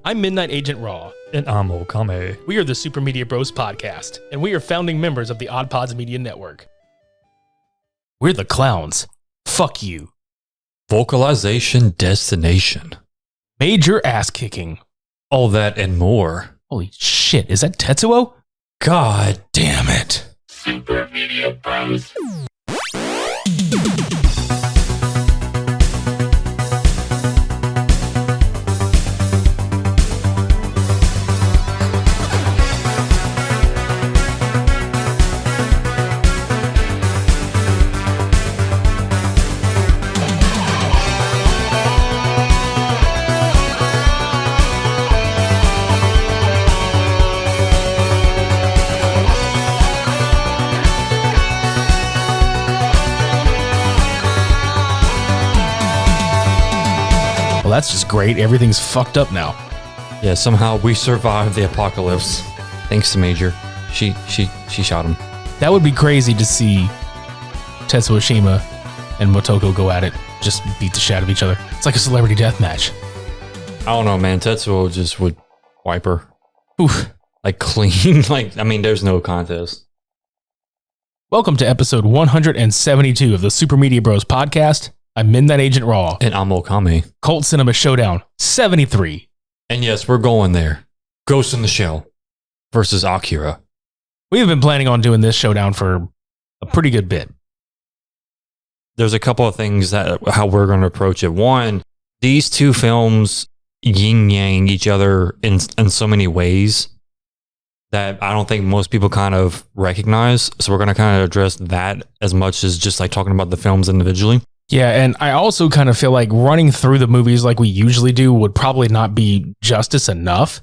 I'm Midnight Agent Raw. And I'm Okame. We are the Super Media Bros podcast, and we are founding members of the OddPods Media network. We're the clowns. Fuck you. Vocalization destination. Major ass kicking. All that and more. Holy shit, is that Tetsuo? God damn it. Super Media Bros. Well, that's just great. Everything's fucked up now. Yeah, somehow we survived the apocalypse. Thanks to Major. She shot him. That would be crazy to see Tetsuo Shima and Motoko go at it. Just beat the shit out of each other. It's like a celebrity death match. I don't know, man. Tetsuo just would wipe her. Oof. Like clean. There's no contest. Welcome to episode 172 of the Super Media Bros podcast. I'm Midnight Agent Raw. And I'm Okame. Cult Cinema Showdown 73. And yes, we're going there. Ghost in the Shell versus Akira. We have been planning on doing this showdown for a pretty good bit. There's a couple of things that how we're going to approach it. One, these two films yin yang each other in so many ways that I don't think most people kind of recognize. So we're going to kind of address that as much as just like talking about the films individually. Yeah, and I also kind of feel like running through the movies like we usually do would probably not be justice enough.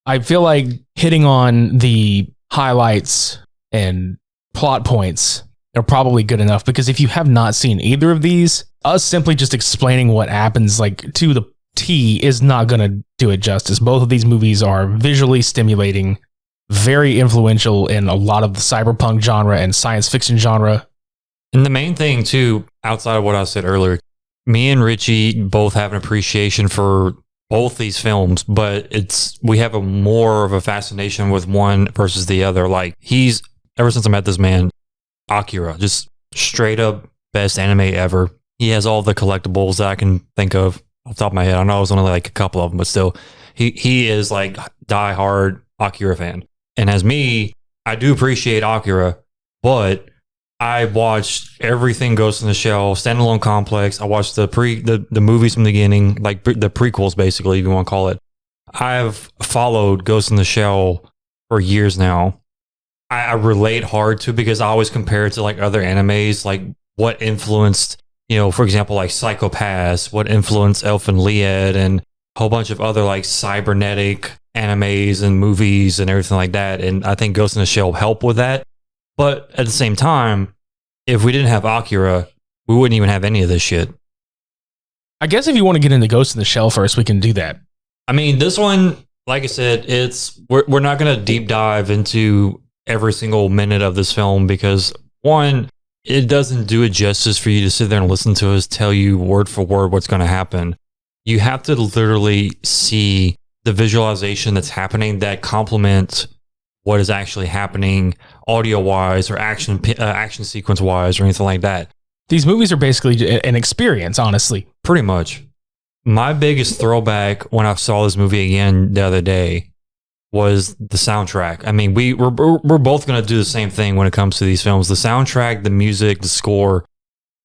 I feel like hitting on the highlights and plot points are probably good enough, because if you have not seen either of these, us simply just explaining what happens like to the T is not going to do it justice. Both of these movies are visually stimulating, very influential in a lot of the cyberpunk genre and science fiction genre. And the main thing too, outside of what I said earlier, me and Richie both have an appreciation for both these films, but we have more of a fascination with one versus the other. Like ever since I met this man, Akira, just straight up best anime ever. He has all the collectibles that I can think of off the top of my head. I know it was only like a couple of them, but still, he is like die-hard Akira fan. And as me, I do appreciate Akira, but I watched everything Ghost in the Shell, Standalone Complex. I watched the movies from the beginning, like the prequels, basically, if you want to call it. I've followed Ghost in the Shell for years now. I relate hard to, because I always compare it to like other animes, like what influenced, for example, like Psycho Pass, what influenced Elf and Lied, and a whole bunch of other like cybernetic animes and movies and everything like that. And I think Ghost in the Shell helped with that. But at the same time, if we didn't have Akira, we wouldn't even have any of this shit. I guess if you want to get into Ghost in the Shell first, we can do that. I mean, this one, like I said, we're not going to deep dive into every single minute of this film, because one, it doesn't do it justice for you to sit there and listen to us tell you word for word what's going to happen. You have to literally see the visualization that's happening that complements what is actually happening audio-wise or action sequence-wise or anything like that. These movies are basically an experience, honestly. Pretty much. My biggest throwback when I saw this movie again the other day was the soundtrack. I mean, we're both going to do the same thing when it comes to these films. The soundtrack, the music, the score.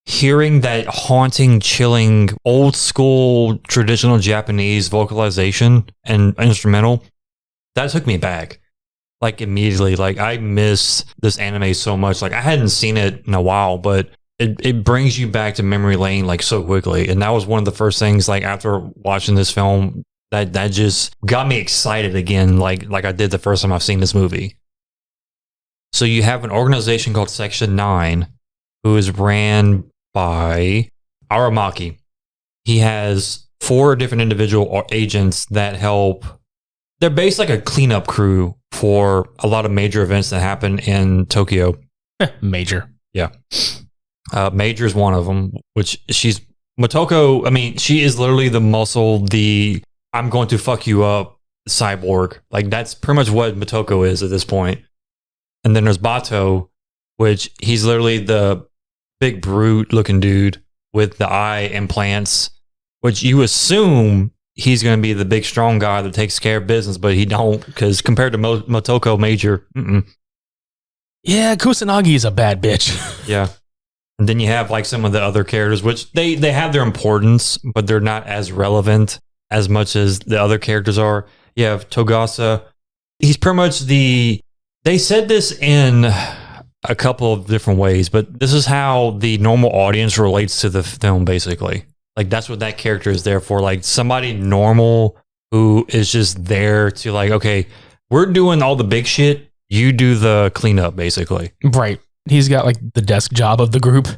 Hearing that haunting, chilling, old-school, traditional Japanese vocalization and instrumental, that took me back. Like immediately, like I miss this anime so much. Like I hadn't seen it in a while, but it brings you back to memory lane like so quickly. And that was one of the first things, like after watching this film, that just got me excited again, like I did the first time I've seen this movie. So you have an organization called Section 9, who is ran by Aramaki. He has 4 different individual agents that help. They're based like a cleanup crew for a lot of major events that happen in Tokyo. Major. Yeah. Major is one of them, which she's Motoko. I mean, she is literally the muscle, the I'm going to fuck you up, cyborg. Like that's pretty much what Motoko is at this point. And then there's Bato, which he's literally the big brute looking dude with the eye implants, which you assume he's going to be the big strong guy that takes care of business, but he don't, because compared to Motoko Major, Yeah, Kusanagi is a bad bitch. yeah. And then you have like some of the other characters, which they have their importance, but they're not as relevant as much as the other characters are. You have Togasa. He's pretty much they said this in a couple of different ways, but this is how the normal audience relates to the film, basically. Like, that's what that character is there for. Like, somebody normal who is just there to, like, okay, we're doing all the big shit. You do the cleanup, basically. Right. He's got, like, the desk job of the group.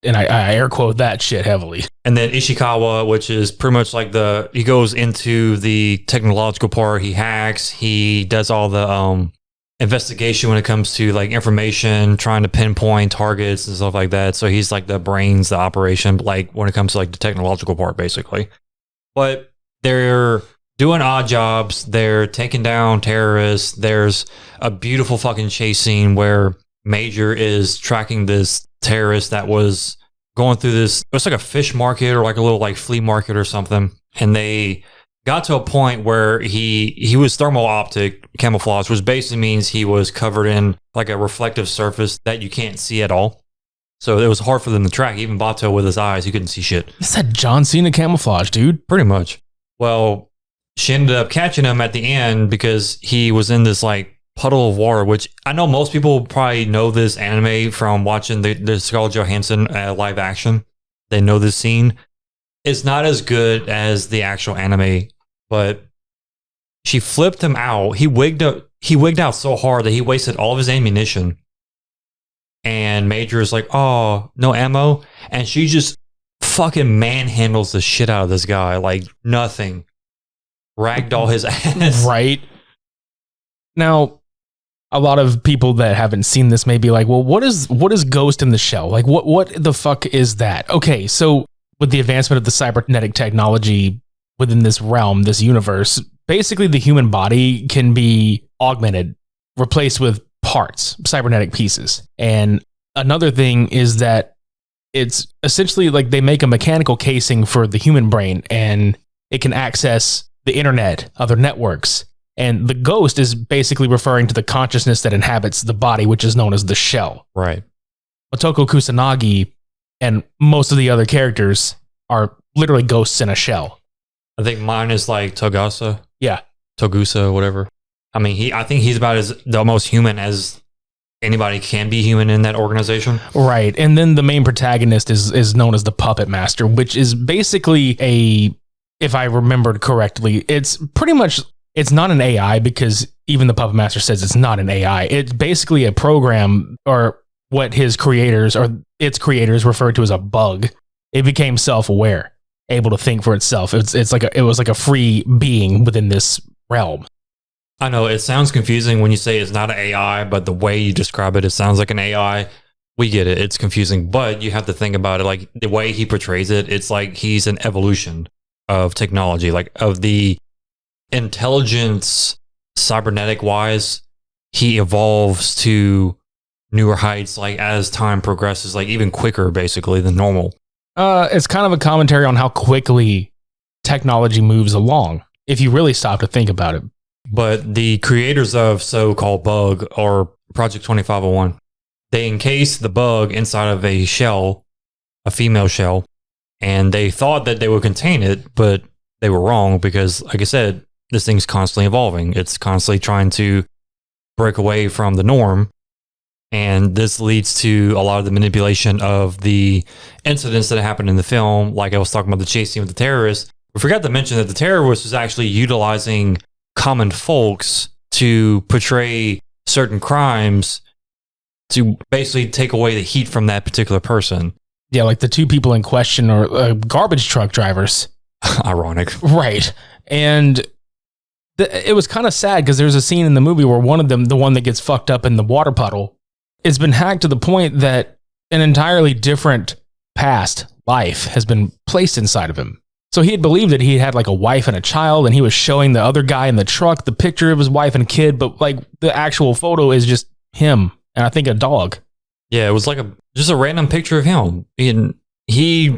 And I air quote that shit heavily. And then Ishikawa, which is pretty much like he goes into the technological part. He hacks. He does all the investigation when it comes to like information, trying to pinpoint targets and stuff like that. So he's like the brains, the operation, like when it comes to like the technological part, basically. But they're doing odd jobs. They're taking down terrorists. There's a beautiful fucking chase scene where Major is tracking this terrorist that was going through this. It was like a fish market or like a little like flea market or something. And they got to a point where he was thermal optic camouflage, which basically means he was covered in like a reflective surface that you can't see at all. So it was hard for them to track. Even Bato with his eyes, he couldn't see shit. It's that John Cena camouflage, dude. Pretty much. Well, she ended up catching him at the end because he was in this like puddle of water, which I know most people probably know this anime from watching the Scarlett Johansson live action. They know this scene. It's not as good as the actual anime, but she flipped him out. He wigged out so hard that he wasted all of his ammunition. And Major is like, oh, no ammo. And she just fucking manhandles the shit out of this guy like nothing. Ragdoll his ass. Right. Now, a lot of people that haven't seen this may be like, well, what is Ghost in the Shell? Like, what the fuck is that? Okay, so with the advancement of the cybernetic technology within this realm, this universe, basically the human body can be augmented, replaced with parts, cybernetic pieces. And another thing is that it's essentially like they make a mechanical casing for the human brain and it can access the internet, other networks. And the ghost is basically referring to the consciousness that inhabits the body, which is known as the shell. Right. Otoko Kusanagi and most of the other characters are literally ghosts in a shell. I think mine is like Togasa. Yeah. Togusa, whatever. I mean, I think he's about the most human as anybody can be human in that organization. Right. And then the main protagonist is known as the Puppet Master, which is basically if I remembered correctly, it's pretty much, it's not an AI because even the Puppet Master says it's not an AI. It's basically a program, or what his creators or its creators referred to as a bug. It became self-aware, able to think for itself. It was like a free being within this realm. I know it sounds confusing when you say it's not an AI, but the way you describe it, it sounds like an AI. We get it. It's confusing, but you have to think about it. Like the way he portrays it, it's like he's an evolution of technology, like of the intelligence, cybernetic wise. He evolves to newer heights, like as time progresses, like even quicker, basically than normal. It's kind of a commentary on how quickly technology moves along, if you really stop to think about it. But the creators of so-called bug, or Project 2501, they encased the bug inside of a shell, a female shell, and they thought that they would contain it, but they were wrong because, like I said, this thing's constantly evolving. It's constantly trying to break away from the norm. And this leads to a lot of the manipulation of the incidents that happened in the film. Like I was talking about the chase scene with the terrorists. We forgot to mention that the terrorist was actually utilizing common folks to portray certain crimes to basically take away the heat from that particular person. Yeah, like the two people in question are garbage truck drivers. Ironic. Right. And it was kind of sad because there's a scene in the movie where one of them, the one that gets fucked up in the water puddle, it's been hacked to the point that an entirely different past life has been placed inside of him. So he had believed that he had like a wife and a child, and he was showing the other guy in the truck the picture of his wife and kid, but like the actual photo is just him and I think a dog. Yeah, it was like just a random picture of him. And he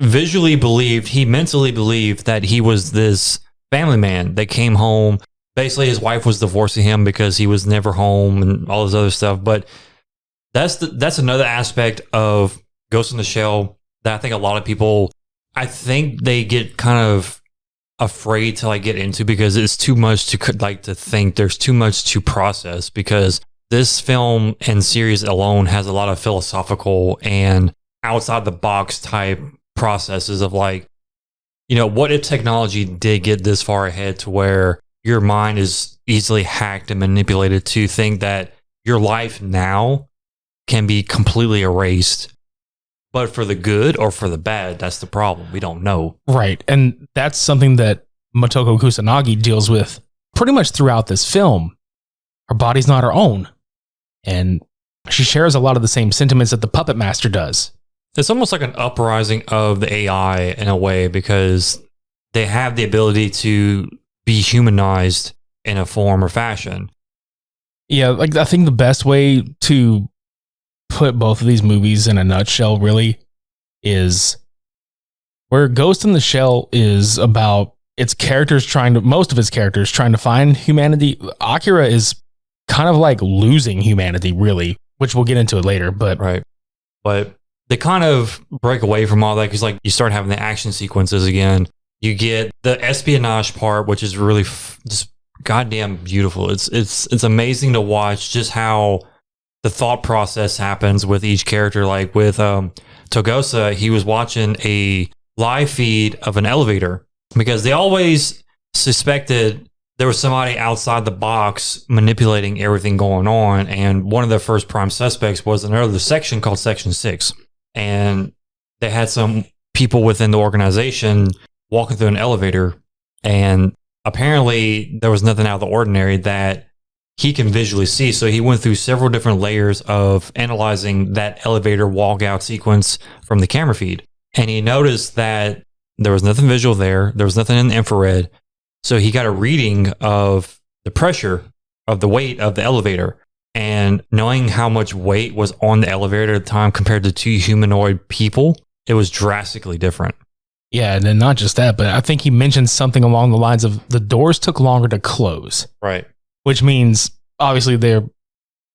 mentally believed that he was this family man that came home. Basically, his wife was divorcing him because he was never home and all this other stuff. But that's another aspect of Ghost in the Shell that I think a lot of people, I think they get kind of afraid to like get into because it's too much to think. There's too much to process because this film and series alone has a lot of philosophical and outside the box type processes of like, what if technology did get this far ahead to where your mind is easily hacked and manipulated to think that your life now can be completely erased, but for the good or for the bad, that's the problem. We don't know. Right. And that's something that Motoko Kusanagi deals with pretty much throughout this film. Her body's not her own. And she shares a lot of the same sentiments that the Puppet Master does. It's almost like an uprising of the AI in a way because they have the ability to be humanized in a form or fashion. Yeah, like I think the best way to put both of these movies in a nutshell really is where Ghost in the Shell is about most of its characters trying to find humanity. Akira is kind of like losing humanity really, which we'll get into it later, but right. But they kind of break away from all that because like you start having the action sequences again. You get the espionage part, which is really just goddamn beautiful. It's amazing to watch just how the thought process happens with each character. Like with Togosa, he was watching a live feed of an elevator because they always suspected there was somebody outside the box manipulating everything going on. And one of the first prime suspects was another section called Section 6. And they had some people within the organization walking through an elevator. And apparently there was nothing out of the ordinary that he can visually see. So he went through several different layers of analyzing that elevator walkout sequence from the camera feed. And he noticed that there was nothing visual there. There was nothing in the infrared. So he got a reading of the pressure of the weight of the elevator. And knowing how much weight was on the elevator at the time compared to two humanoid people, it was drastically different. Yeah, and then not just that, but I think he mentioned something along the lines of the doors took longer to close. Right. Which means, obviously, the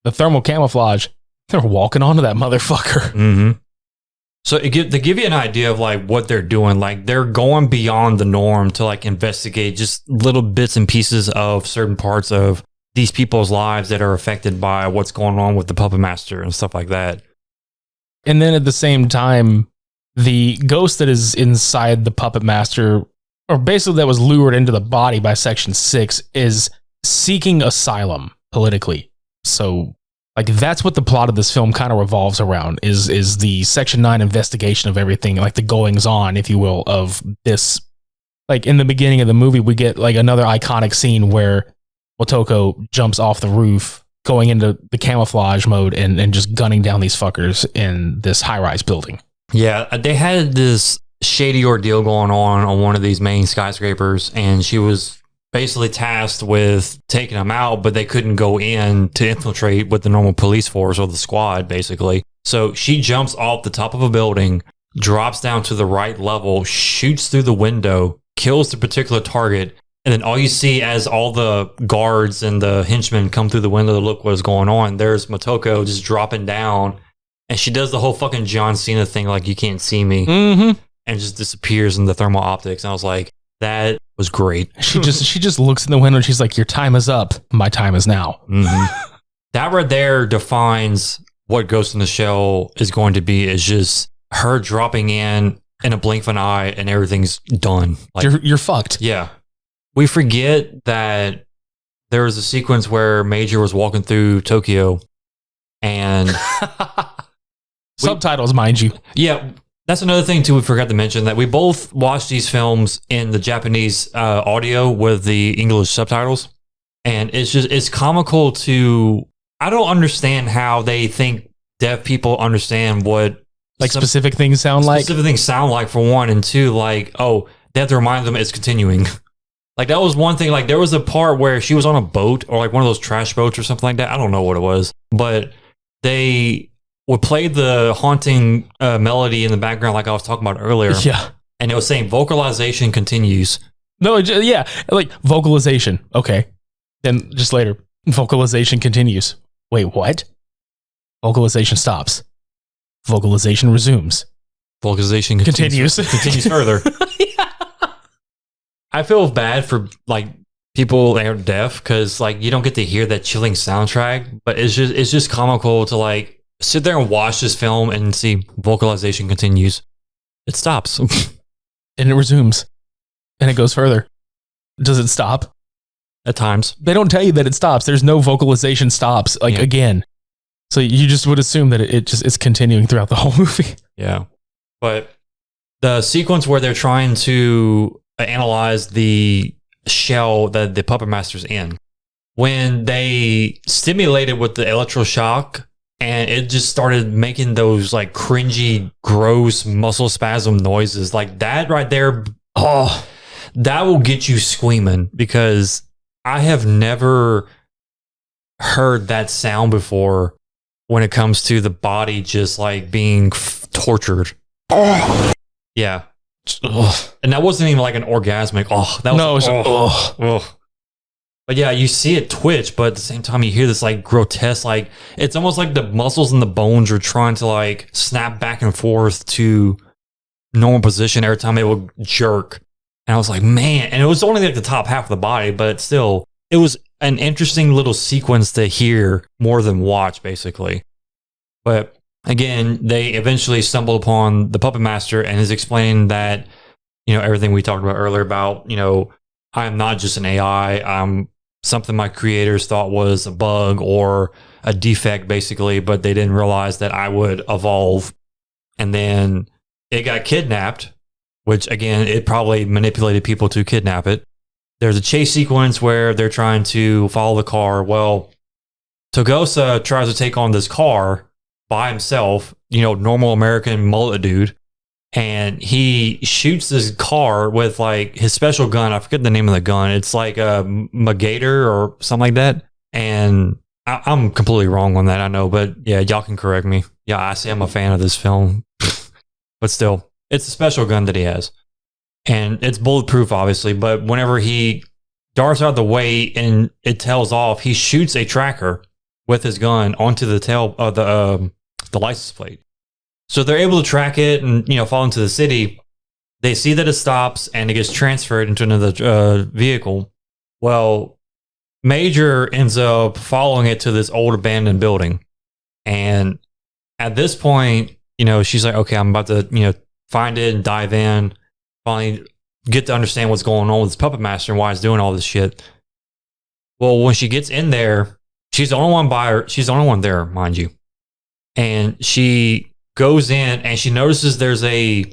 thermal camouflage, they're walking onto that motherfucker. Mm-hmm. So to give you an idea of like what they're doing, like they're going beyond the norm to like investigate just little bits and pieces of certain parts of these people's lives that are affected by what's going on with the Puppet Master and stuff like that. And then at the same time, the ghost that is inside the Puppet Master, or basically that was lured into the body by Section 6, is seeking asylum politically. So like that's what the plot of this film kind of revolves around is the Section 9 investigation of everything, like the goings on, if you will, of this. Like in the beginning of the movie, we get like another iconic scene where Motoko jumps off the roof, going into the camouflage mode and just gunning down these fuckers in this high-rise building. Yeah, they had this shady ordeal going on one of these main skyscrapers, and she was basically tasked with taking them out, but they couldn't go in to infiltrate with the normal police force or the squad, basically. So she jumps off the top of a building, drops down to the right level, shoots through the window, kills the particular target, and then all you see as all the guards and the henchmen come through the window to look what's going on, there's Motoko just dropping down, and she does the whole fucking John Cena thing, like, you can't see me, and just disappears in the thermal optics. And I was like, that was great. She just looks in the window and she's like, your time is up. My time is now. Mm-hmm. That right there defines what Ghost in the Shell is going to be, is just her dropping in a blink of an eye and everything's done. Like, you're fucked. Yeah. We forget that there was a sequence where Major was walking through Tokyo and subtitles, mind you. Yeah. That's another thing too we forgot to mention, that we both watched these films in the Japanese audio with the English subtitles. And it's comical to, I don't understand how they think deaf people understand what like specific things sound like. Specific things sound like, for one, and two, like, oh, they have to remind them it's continuing. Like that was one thing. Like there was a part where she was on a boat or like one of those trash boats or something like that. I don't know what it was, but they would play the haunting melody in the background, like I was talking about earlier. Yeah. And it was saying vocalization continues. No, yeah, like vocalization. Okay. Then just later, vocalization continues. Wait, what? Vocalization stops. Vocalization resumes. Vocalization continues further. Yeah. I feel bad for like people that are deaf because like you don't get to hear that chilling soundtrack, but it's just comical to like sit there and watch this film and see vocalization continues. It stops. And it resumes. And it goes further. Does it stop? At times. They don't tell you that it stops. There's no vocalization stops, like again. So you just would assume that it's continuing throughout the whole movie. Yeah. But the sequence where they're trying to analyze the shell that the puppet master's in, when they stimulated with the electroshock and it just started making those like cringy, gross muscle spasm noises, like that right there, oh, that will get you squeaming because I have never heard that sound before when it comes to the body just like being tortured. Yeah. Ugh. And that wasn't even like an orgasmic. Oh, that was no, it was, ugh. But yeah, you see it twitch, but at the same time, you hear this like grotesque, like it's almost like the muscles and the bones are trying to like snap back and forth to normal position every time it would jerk. And I was like, man, and it was only like the top half of the body, but still, it was an interesting little sequence to hear more than watch, basically. But again, they eventually stumbled upon the puppet master and is explaining that, you know, everything we talked about earlier about, you know, I am not just an AI. I'm something my creators thought was a bug or a defect, basically, but they didn't realize that I would evolve. And then it got kidnapped, which again, it probably manipulated people to kidnap it. There's a chase sequence where they're trying to follow the car. Well, Togosa tries to take on this car by himself, you know, normal American mullet dude. And he shoots this car with like his special gun. I forget the name of the gun. It's like a Magator or something like that. And I'm completely wrong on that, I know. But yeah, y'all can correct me. Yeah, I say I'm a fan of this film. But still, it's a special gun that he has. And it's bulletproof, obviously. But whenever he darts out of the way and it tails off, he shoots a tracker with his gun onto the tail of the license plate. So they're able to track it and, you know, fall into the city. They see that it stops and it gets transferred into another vehicle. Well, Major ends up following it to this old abandoned building. And at this point, you know, she's like, okay, I'm about to, you know, find it and dive in. Finally get to understand what's going on with this puppet master and why he's doing all this shit. Well, when she gets in there, she's the only one she's the only one there, mind you. And she goes in and she notices there's a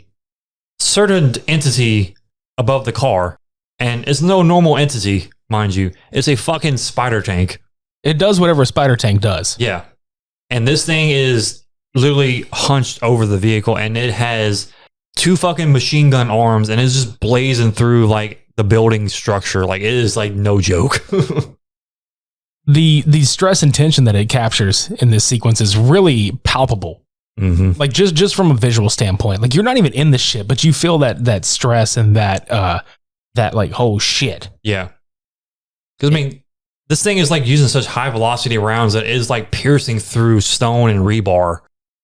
certain entity above the car. And it's no normal entity, mind you. It's a fucking spider tank. It does whatever a spider tank does. Yeah. And this thing is literally hunched over the vehicle and it has 2 fucking machine gun arms and it's just blazing through like the building structure. Like it is like no joke. The stress and tension that it captures in this sequence is really palpable. Mm-hmm. Like just from a visual standpoint, like you're not even in the shit, but you feel that stress and that like, oh shit. Yeah. Because I mean, this thing is like using such high velocity rounds that it is like piercing through stone and rebar,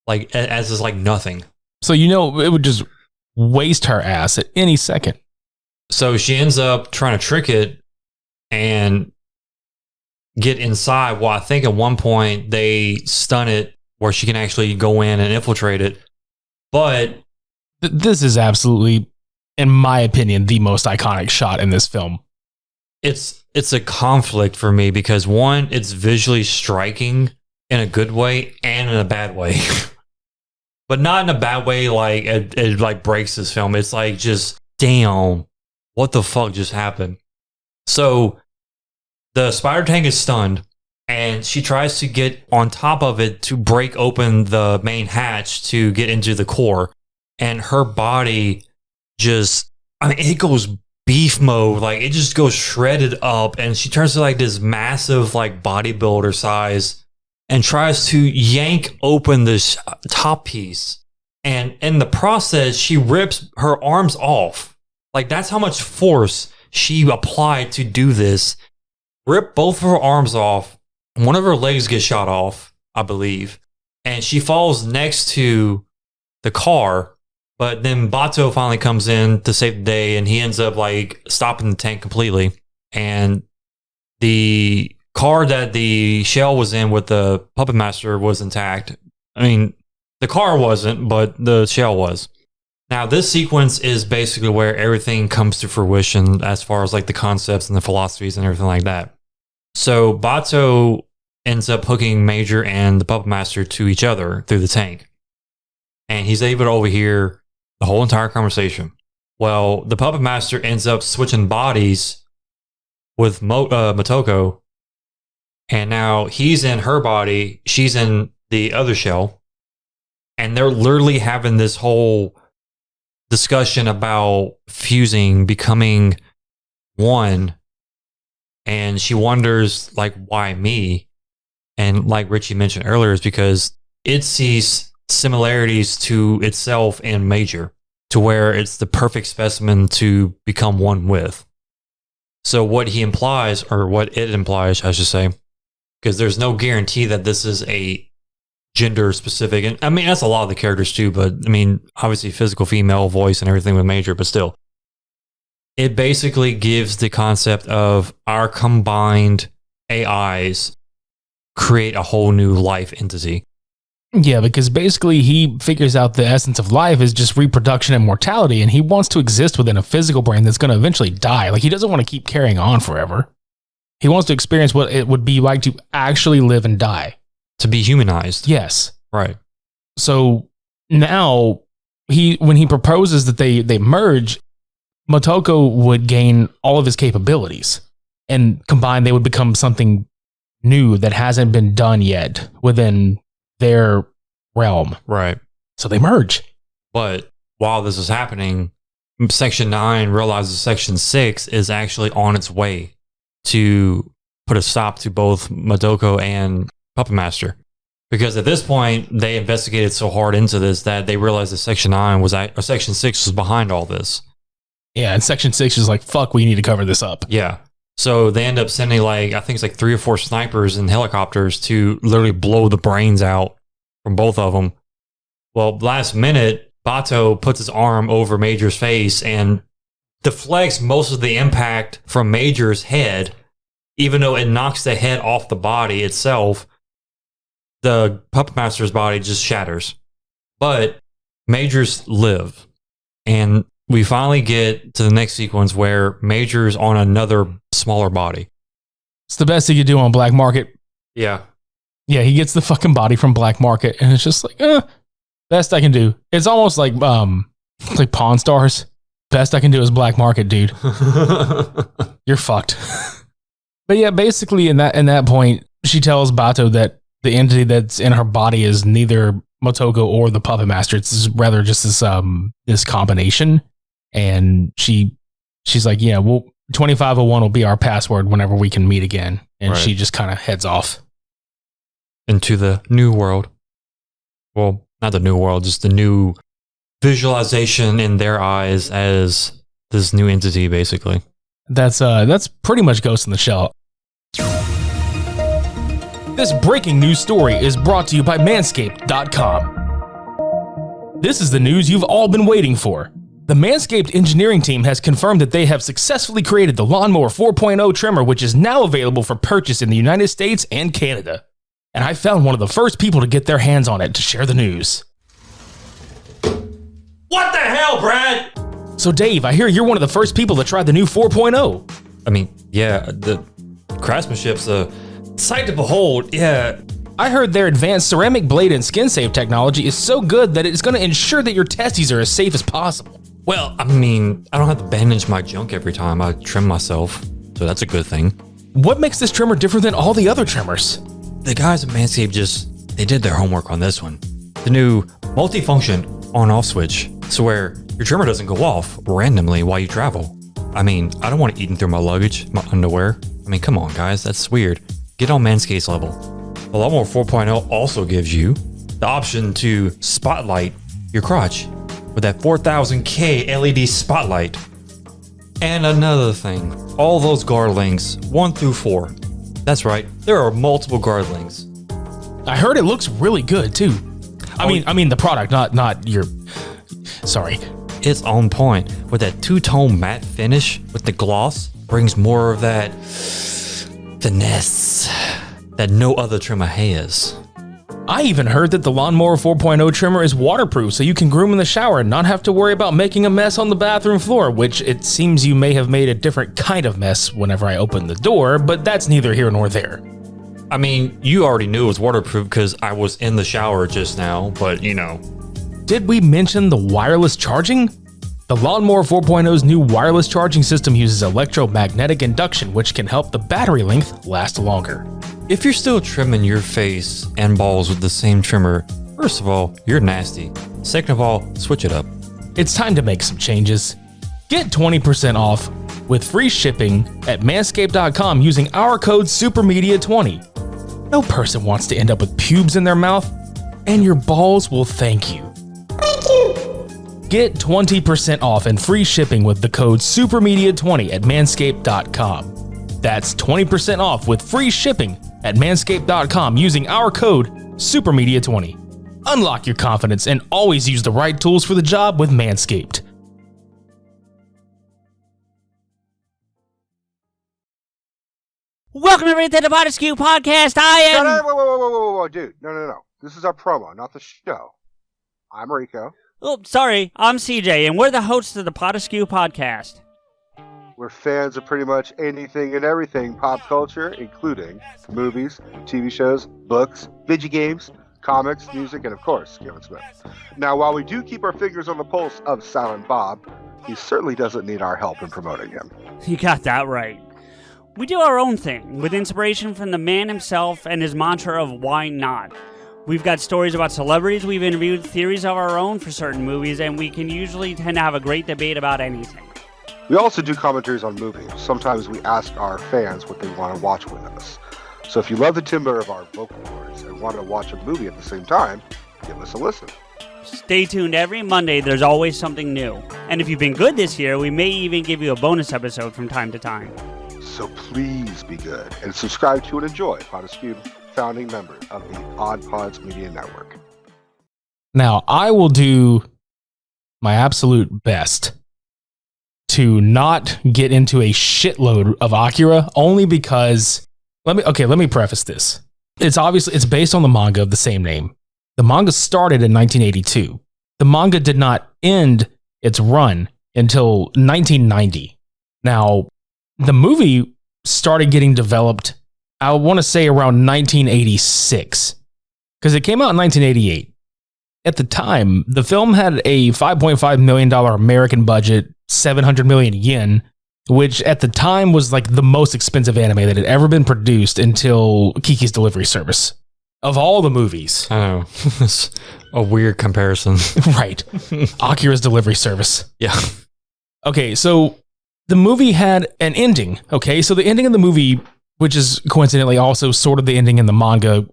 like as is like nothing. So you know it would just waste her ass at any second. So she ends up trying to trick it and get inside. Well, I think at one point they stun it where she can actually go in and infiltrate it. But this is absolutely, in my opinion, the most iconic shot in this film. It's a conflict for me because one, it's visually striking in a good way and in a bad way. But not in a bad way like it like breaks this film. It's like just, damn, what the fuck just happened? So the spider tank is stunned and she tries to get on top of it to break open the main hatch to get into the core. And her body just, I mean, it goes beef mode. Like, it just goes shredded up, and she turns to like this massive, like, bodybuilder size and tries to yank open this top piece. And in the process, she rips her arms off. Like, that's how much force she applied to do this. Rip both of her arms off. One of her legs gets shot off, I believe. And she falls next to the car. But then Bato finally comes in to save the day, and he ends up like stopping the tank completely. And the car that the shell was in with the puppet master was intact. I mean, the car wasn't, but the shell was. Now, this sequence is basically where everything comes to fruition as far as like the concepts and the philosophies and everything like that. So Bato ends up hooking Major and the puppet master to each other through the tank. And he's able to overhear the whole entire conversation. Well, the puppet master ends up switching bodies with Motoko. And now he's in her body. She's in the other shell. And they're literally having this whole discussion about fusing, becoming one. And she wonders, like, why me? And like Richie mentioned earlier, is because it sees similarities to itself and Major, to where it's the perfect specimen to become one with. So what he implies, or what it implies, I should say, because there's no guarantee that this is a gender specific. And I mean, that's a lot of the characters too, but I mean, obviously physical female voice and everything with Major, but still. It basically gives the concept of our combined AIs create a whole new life entity. Yeah, because basically he figures out the essence of life is just reproduction and mortality, and he wants to exist within a physical brain that's going to eventually die. Like, he doesn't want to keep carrying on forever. He wants to experience what it would be like to actually live and die. To be humanized. Yes. Right. So now, when he proposes that they merge, Motoko would gain all of his capabilities, and combined they would become something new that hasn't been done yet within their realm. Right. So they merge. But while this is happening, Section 9 realizes Section 6 is actually on its way to put a stop to both Motoko and Puppet Master. Because at this point, they investigated so hard into this that they realized that Section 9 was, or Section 6 was behind all this. Yeah, and Section 6 is like, fuck, we need to cover this up. Yeah. So they end up sending like, I think it's like 3 or 4 snipers and helicopters to literally blow the brains out from both of them. Well, last minute, Bato puts his arm over Major's face and deflects most of the impact from Major's head. Even though it knocks the head off the body itself, the Puppet Master's body just shatters. But Major's live. And we finally get to the next sequence where Major's on another smaller body. It's the best he could do on Black Market. Yeah. Yeah, he gets the fucking body from Black Market, and it's just like, best I can do. It's almost like Pawn Stars. Best I can do is Black Market, dude. You're fucked. But yeah, basically in that point, she tells Bato that the entity that's in her body is neither Motoko or the Puppet Master. It's rather just this combination. And she's like, yeah, well, 2501 will be our password whenever we can meet again. And right. She just kind of heads off into the new world. Well, not the new world, just the new visualization in their eyes as this new entity, basically. That's pretty much Ghost in the Shell. This breaking news story is brought to you by Manscaped.com. This is the news you've all been waiting for. The Manscaped engineering team has confirmed that they have successfully created the Lawnmower 4.0 trimmer, which is now available for purchase in the United States and Canada. And I found one of the first people to get their hands on it to share the news. What the hell, Brad? So Dave, I hear you're one of the first people to try the new 4.0. I mean, yeah, the craftsmanship's a sight to behold. Yeah. I heard their advanced ceramic blade and skin safe technology is so good that it's going to ensure that your testes are as safe as possible. Well, I mean, I don't have to bandage my junk every time I trim myself, so that's a good thing. What makes this trimmer different than all the other trimmers? The guys at Manscaped they did their homework on this one. The new multifunction on-off switch, so where your trimmer doesn't go off randomly while you travel. I mean, I don't want it eating through my luggage, my underwear. I mean, come on, guys, that's weird. Get on Manscaped's level. The Lawnmower 4.0 also gives you the option to spotlight your crotch with that 4000K LED spotlight. And another thing, all those guard links, 1 through 4. That's right, there are multiple guard links. I heard it looks really good too. I mean the product, not your. Sorry. It's on point with that two-tone matte finish with the gloss. Brings more of that finesse that no other trimmer has. I even heard that the Lawnmower 4.0 trimmer is waterproof, so you can groom in the shower and not have to worry about making a mess on the bathroom floor, which it seems you may have made a different kind of mess whenever I opened the door, but that's neither here nor there. I mean, you already knew it was waterproof because I was in the shower just now, but you know. Did we mention the wireless charging? The Lawnmower 4.0's new wireless charging system uses electromagnetic induction, which can help the battery length last longer. If you're still trimming your face and balls with the same trimmer, first of all, you're nasty. Second of all, switch it up. It's time to make some changes. Get 20% off with free shipping at manscaped.com using our code SUPERMEDIA20. No person wants to end up with pubes in their mouth, and your balls will thank you. Thank you. Get 20% off and free shipping with the code SUPERMEDIA20 at manscaped.com. That's 20% off with free shipping at manscaped.com using our code SUPERMEDIA20. Unlock your confidence and always use the right tools for the job with Manscaped. Welcome everybody to the PODSkew podcast. I am... Whoa, dude. No. This is our promo, not the show. I'm Rico. Oh, sorry. I'm CJ, and we're the hosts of the PODSkew podcast. We're fans of pretty much anything and everything pop culture, including movies, TV shows, books, video games, comics, music, and of course, Kevin Smith. Now, while we do keep our fingers on the pulse of Silent Bob, he certainly doesn't need our help in promoting him. You got that right. We do our own thing, with inspiration from the man himself and his mantra of why not. We've got stories about celebrities we've interviewed, theories of our own for certain movies, and we can usually tend to have a great debate about anything. We also do commentaries on movies. Sometimes we ask our fans what they want to watch with us. So if you love the timbre of our vocal cords and want to watch a movie at the same time, give us a listen. Stay tuned every Monday, there's always something new. And if you've been good this year, we may even give you a bonus episode from time to time. So please be good and subscribe to and enjoy PODSkew, founding member of the OddPods Media Network. Now, I will do my absolute best to not get into a shitload of Akira, only because let me preface this. It's based on the manga of the same name. The manga started in 1982. The manga did not end its run until 1990. Now, the movie started getting developed, I want to say around 1986, because it came out in 1988. At the time, the film had a $5.5 million American budget, 700 million yen, which at the time was like the most expensive anime that had ever been produced until Kiki's Delivery Service. Of all the movies. I know. It's a weird comparison. Right. Akira's Delivery Service. Yeah. Okay, so the movie had an ending. Okay, so the ending of the movie, which is coincidentally also sort of the ending in the manga,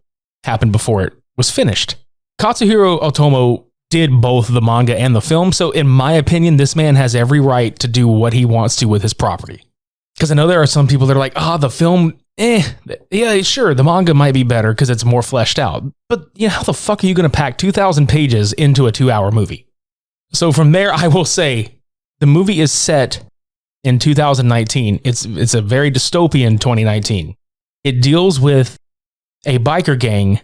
happened before it was finished. Katsuhiro Otomo did both the manga and the film, so in my opinion, this man has every right to do what he wants to with his property. Because I know there are some people that are like, the film, yeah, sure, the manga might be better because it's more fleshed out. But how the fuck are you going to pack 2,000 pages into a 2-hour movie? So from there, I will say, the movie is set in 2019. It's a very dystopian 2019. It deals with a biker gang,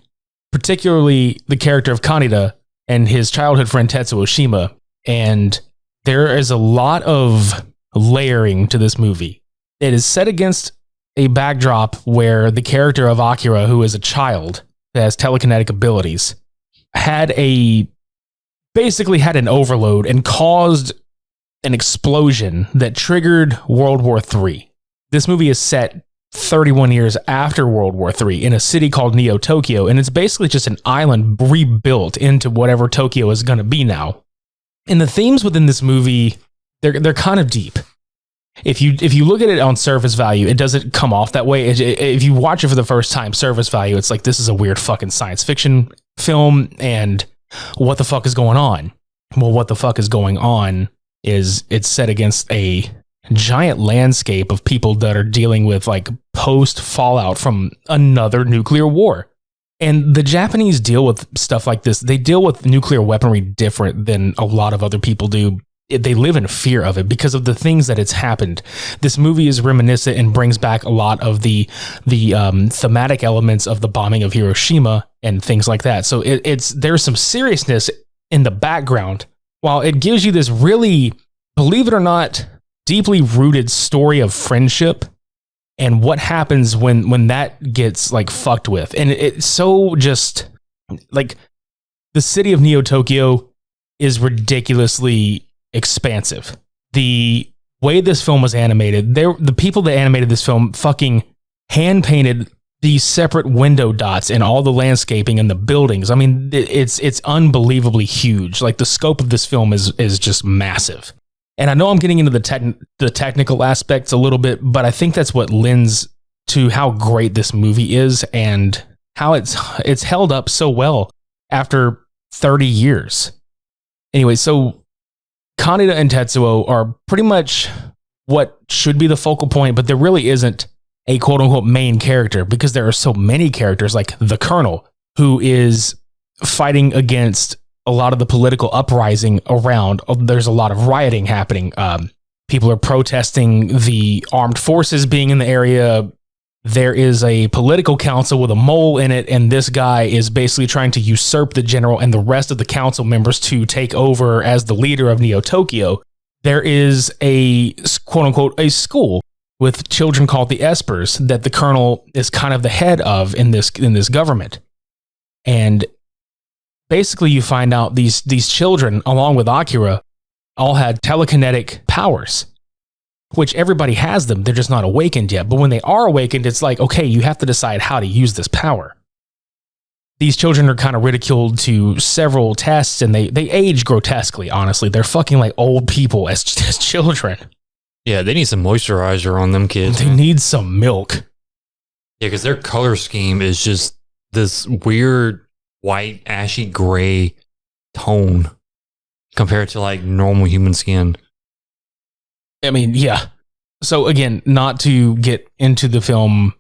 particularly the character of Kaneda and his childhood friend Tetsuo Shima. And there is a lot of layering to this movie. It is set against a backdrop where the character of Akira, who is a child that has telekinetic abilities, basically had an overload and caused an explosion that triggered World War III. This movie is set 31 years after World War III in a city called Neo-Tokyo, and it's basically just an island rebuilt into whatever Tokyo is going to be now. And the themes within this movie, they're kind of deep. If you look at it on surface value, it doesn't come off that way. If you watch it for the first time, surface value, it's like, this is a weird fucking science fiction film, and what the fuck is going on? Well, what the fuck is going on is it's set against a giant landscape of people that are dealing with like post fallout from another nuclear war. And the Japanese deal with stuff like this. They deal with nuclear weaponry different than a lot of other people do. They live in fear of it because of the things that it's happened. This movie is reminiscent and brings back a lot of the thematic elements of the bombing of Hiroshima and things like that. So there's some seriousness in the background, while it gives you this really, believe it or not, deeply rooted story of friendship and what happens when that gets like fucked with. And it's so just like, the city of Neo Tokyo is ridiculously expansive. The way this film was animated, the people that animated this film fucking hand painted these separate window dots in all the landscaping and the buildings. I mean, it's unbelievably huge. Like, the scope of this film is just massive. And I know I'm getting into the technical aspects a little bit, but I think that's what lends to how great this movie is and how it's held up so well after 30 years. Anyway, so Kaneda and Tetsuo are pretty much what should be the focal point, but there really isn't a quote-unquote main character because there are so many characters, like the Colonel, who is fighting against a lot of the political uprising around. There's a lot of rioting happening. People are protesting the armed forces being in the area. There is a political council with a mole in it, and this guy is basically trying to usurp the general and the rest of the council members to take over as the leader of Neo Tokyo. There is a quote-unquote a school with children called the Espers that the colonel is kind of the head of in this government. And basically you find out these children, along with Akira, all had telekinetic powers, which everybody has them. They're just not awakened yet. But when they are awakened, it's like, okay, you have to decide how to use this power. These children are kind of ridiculed to several tests, and they age grotesquely, honestly. They're fucking like old people as children. Yeah, they need some moisturizer on them kids. They need some milk. Yeah, because their color scheme is just this weird white, ashy gray tone compared to like normal human skin. I mean, yeah. So again, not to get into the film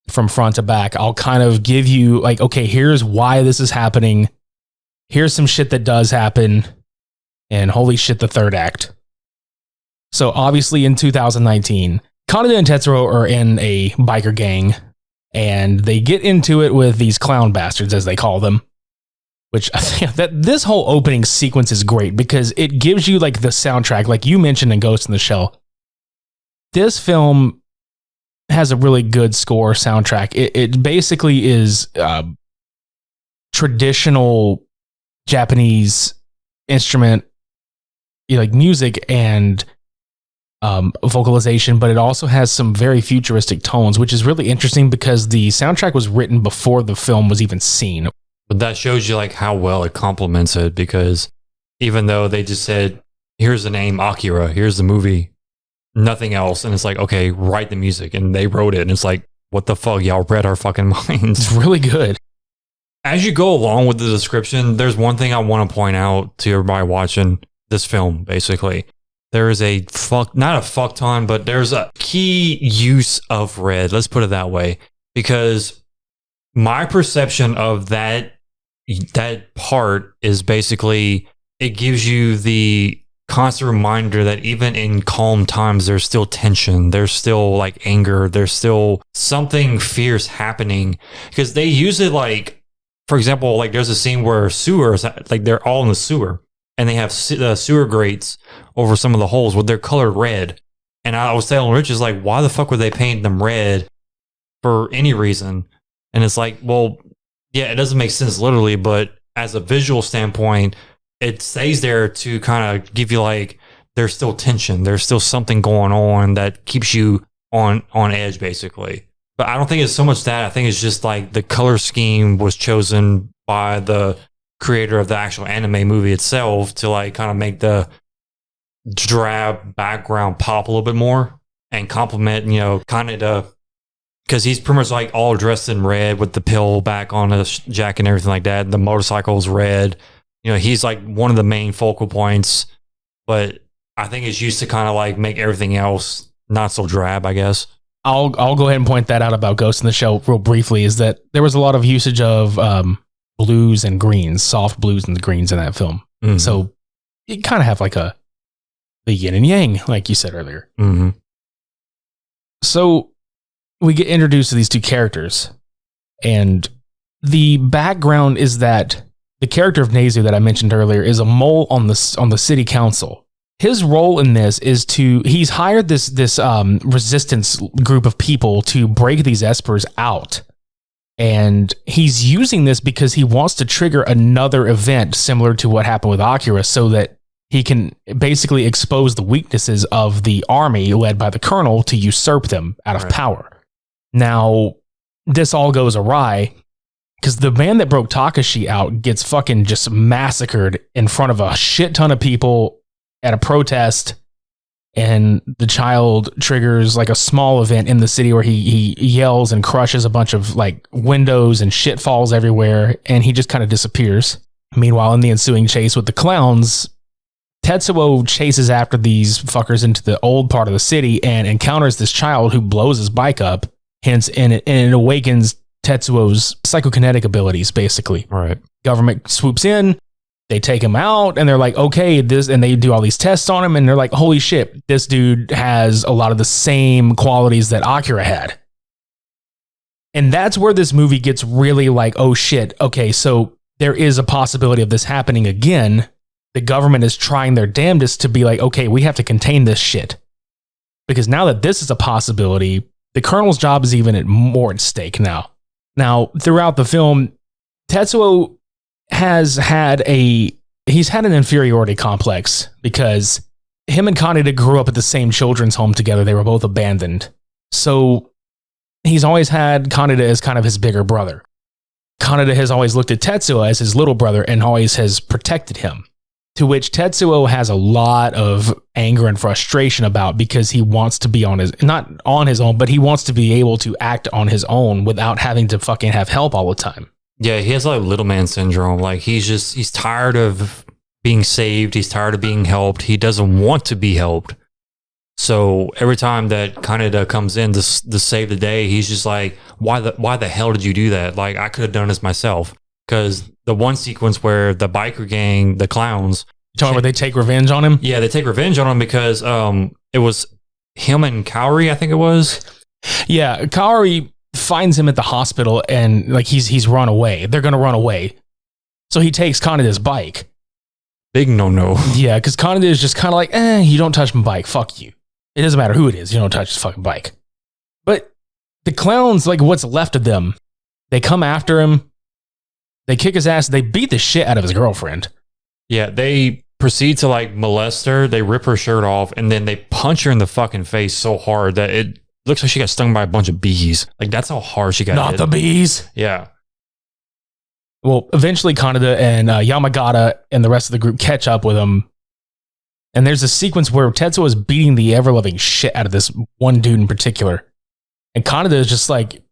from front to back, I'll kind of give you like, okay, here's why this is happening. Here's some shit that does happen. And holy shit, the third act. So obviously in 2019, Kaneda and Tetsuo are in a biker gang, and they get into it with these clown bastards, as they call them. Which I think that this whole opening sequence is great because it gives you like the soundtrack, like you mentioned in Ghost in the Shell. This film has a really good score soundtrack. It basically is traditional Japanese instrument, like music and vocalization, but it also has some very futuristic tones, which is really interesting because the soundtrack was written before the film was even seen. But that shows you like how well it complements it, because even though they just said, here's the name Akira, here's the movie, nothing else. And it's like, okay, write the music. And they wrote it. And it's like, what the fuck? Y'all read our fucking minds. It's really good. As you go along with the description, there's one thing I want to point out to everybody watching this film, basically. There is a not a fuck ton, but there's a key use of red. Let's put it that way. Because my perception of that part is basically, it gives you the constant reminder that even in calm times, there's still tension. There's still like anger. There's still something fierce happening, because they use it like, for example, like there's a scene where sewers, like they're all in the sewer and they have sewer grates over some of the holes with their colored red. And I was telling Rich, is like, why the fuck would they paint them red for any reason? And it's like, well, yeah, it doesn't make sense literally, but as a visual standpoint, it stays there to kind of give you like, there's still tension. There's still something going on that keeps you on edge, basically. But I don't think it's so much that. I think it's just like the color scheme was chosen by the creator of the actual anime movie itself to like kind of make the drab background pop a little bit more and complement, you know, Kaneda, because he's pretty much like all dressed in red with the pill back on his jacket and everything like that. The motorcycle's red. You know, he's like one of the main focal points, but I think it's used to kind of like make everything else not so drab, I guess. I'll go ahead and point that out about Ghost in the Shell real briefly, is that there was a lot of usage of blues and greens, soft blues and greens in that film. Mm-hmm. So you kind of have like the yin and yang, like you said earlier. Mm-hmm. So we get introduced to these two characters, and the background is that the character of Nezu that I mentioned earlier is a mole on the city council. His role in this is he's hired this resistance group of people to break these espers out. And he's using this because he wants to trigger another event similar to what happened with Akira, so that he can basically expose the weaknesses of the army led by the colonel to usurp them out of power. Now, this all goes awry because the man that broke Takashi out gets fucking just massacred in front of a shit ton of people at a protest, and the child triggers like a small event in the city where he yells and crushes a bunch of like windows and shit falls everywhere, and he just kind of disappears. Meanwhile, in the ensuing chase with the clowns, Tetsuo chases after these fuckers into the old part of the city and encounters this child who blows his bike up. Hence, and it awakens Tetsuo's psychokinetic abilities, basically. Right. Government swoops in, they take him out, and they're like, okay, and they do all these tests on him, and they're like, holy shit, this dude has a lot of the same qualities that Akira had. And that's where this movie gets really like, oh shit, okay, so there is a possibility of this happening again. The government is trying their damnedest to be like, okay, we have to contain this shit. Because now that this is a possibility, the colonel's job is even more at stake now. Now, throughout the film, Tetsuo he's had an inferiority complex because him and Kaneda grew up at the same children's home together. They were both abandoned. So he's always had Kaneda as kind of his bigger brother. Kaneda has always looked at Tetsuo as his little brother and always has protected him. To which Tetsuo has a lot of anger and frustration about, because he wants to be not on his own, but he wants to be able to act on his own without having to fucking have help all the time. Yeah, he has like little man syndrome. Like he's tired of being saved. He's tired of being helped. He doesn't want to be helped. So every time that Kaneda comes in to save the day, he's just like, why the hell did you do that? Like, I could have done this myself. Because the one sequence where the biker gang, the clowns, you talking about they take revenge on him? Yeah, they take revenge on him because it was him and Kaori, I think it was. Yeah, Kaori finds him at the hospital and like he's run away. They're gonna run away, so he takes Kaneda's bike. Big no. Yeah, because Kaneda is just kind of like, you don't touch my bike, fuck you. It doesn't matter who it is, you don't touch his fucking bike. But the clowns, like what's left of them, they come after him. They kick his ass. They beat the shit out of his girlfriend. Yeah, they proceed to like molest her. They rip her shirt off, and then they punch her in the fucking face so hard that it looks like she got stung by a bunch of bees. Like, that's how hard she got Not hit. the bees. Yeah. Well, eventually Kaneda and Yamagata and the rest of the group catch up with him. And there's a sequence where Tetsuo is beating the ever-loving shit out of this one dude in particular. And Kaneda is just like,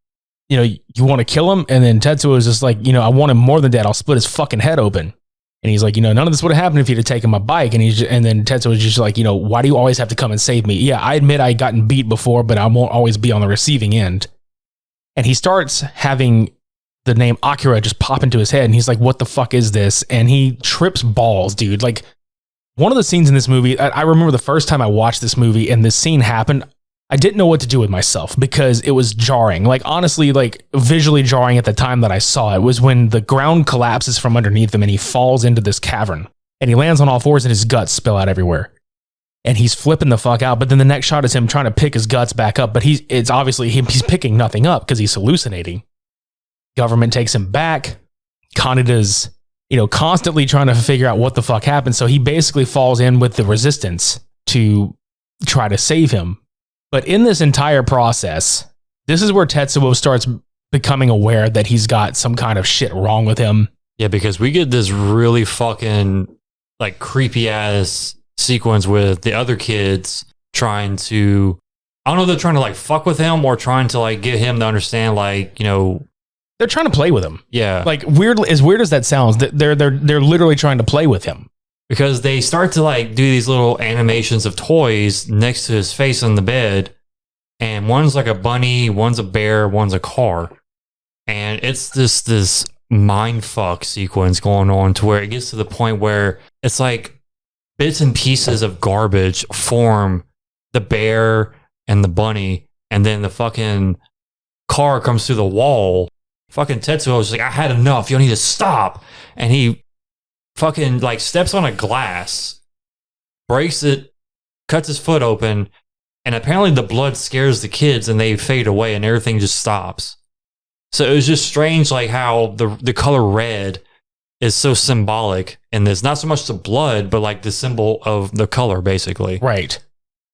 you want to kill him? And then Tetsuo is just like, I want him more than that. I'll split his fucking head open. And he's like, none of this would have happened if you'd have taken my bike. And then Tetsuo is just like, why do you always have to come and save me? Yeah, I admit I gotten beat before, but I won't always be on the receiving end. And he starts having the name Akira just pop into his head. And he's like, what the fuck is this? And he trips balls, dude. Like, one of the scenes in this movie, I remember the first time I watched this movie and this scene happened, I didn't know what to do with myself because it was jarring. Like, honestly, like visually jarring at the time that I saw it was when the ground collapses from underneath him and he falls into this cavern and he lands on all fours and his guts spill out everywhere. And he's flipping the fuck out. But then the next shot is him trying to pick his guts back up. But it's obviously he's picking nothing up because he's hallucinating. Government takes him back. Kaneda's, constantly trying to figure out what the fuck happened. So he basically falls in with the resistance to try to save him. But in this entire process, this is where Tetsuo starts becoming aware that he's got some kind of shit wrong with him. Yeah, because we get this really fucking like creepy ass sequence with the other kids trying to, I don't know if they're trying to like fuck with him or trying to like get him to understand, like, you know, They're trying to play with him. yeah, Like weird as that sounds, they're literally trying to play with him. because they start to like do these little animations of toys next to his face on the bed, and one's like a bunny, one's a bear, one's a car, and it's this mind fuck sequence going on to where it gets to the point where it's like bits and pieces of garbage form the bear and the bunny, and then the fucking car comes through the wall. Fucking Tetsuo is like, I had enough, you need to stop. And he fucking like steps on a glass, breaks it, cuts his foot open, and apparently the blood scares the kids and they fade away and everything just stops. So it was just strange, like how the color red is so symbolic in this. Not so much the blood, but like the symbol of the color, basically. Right.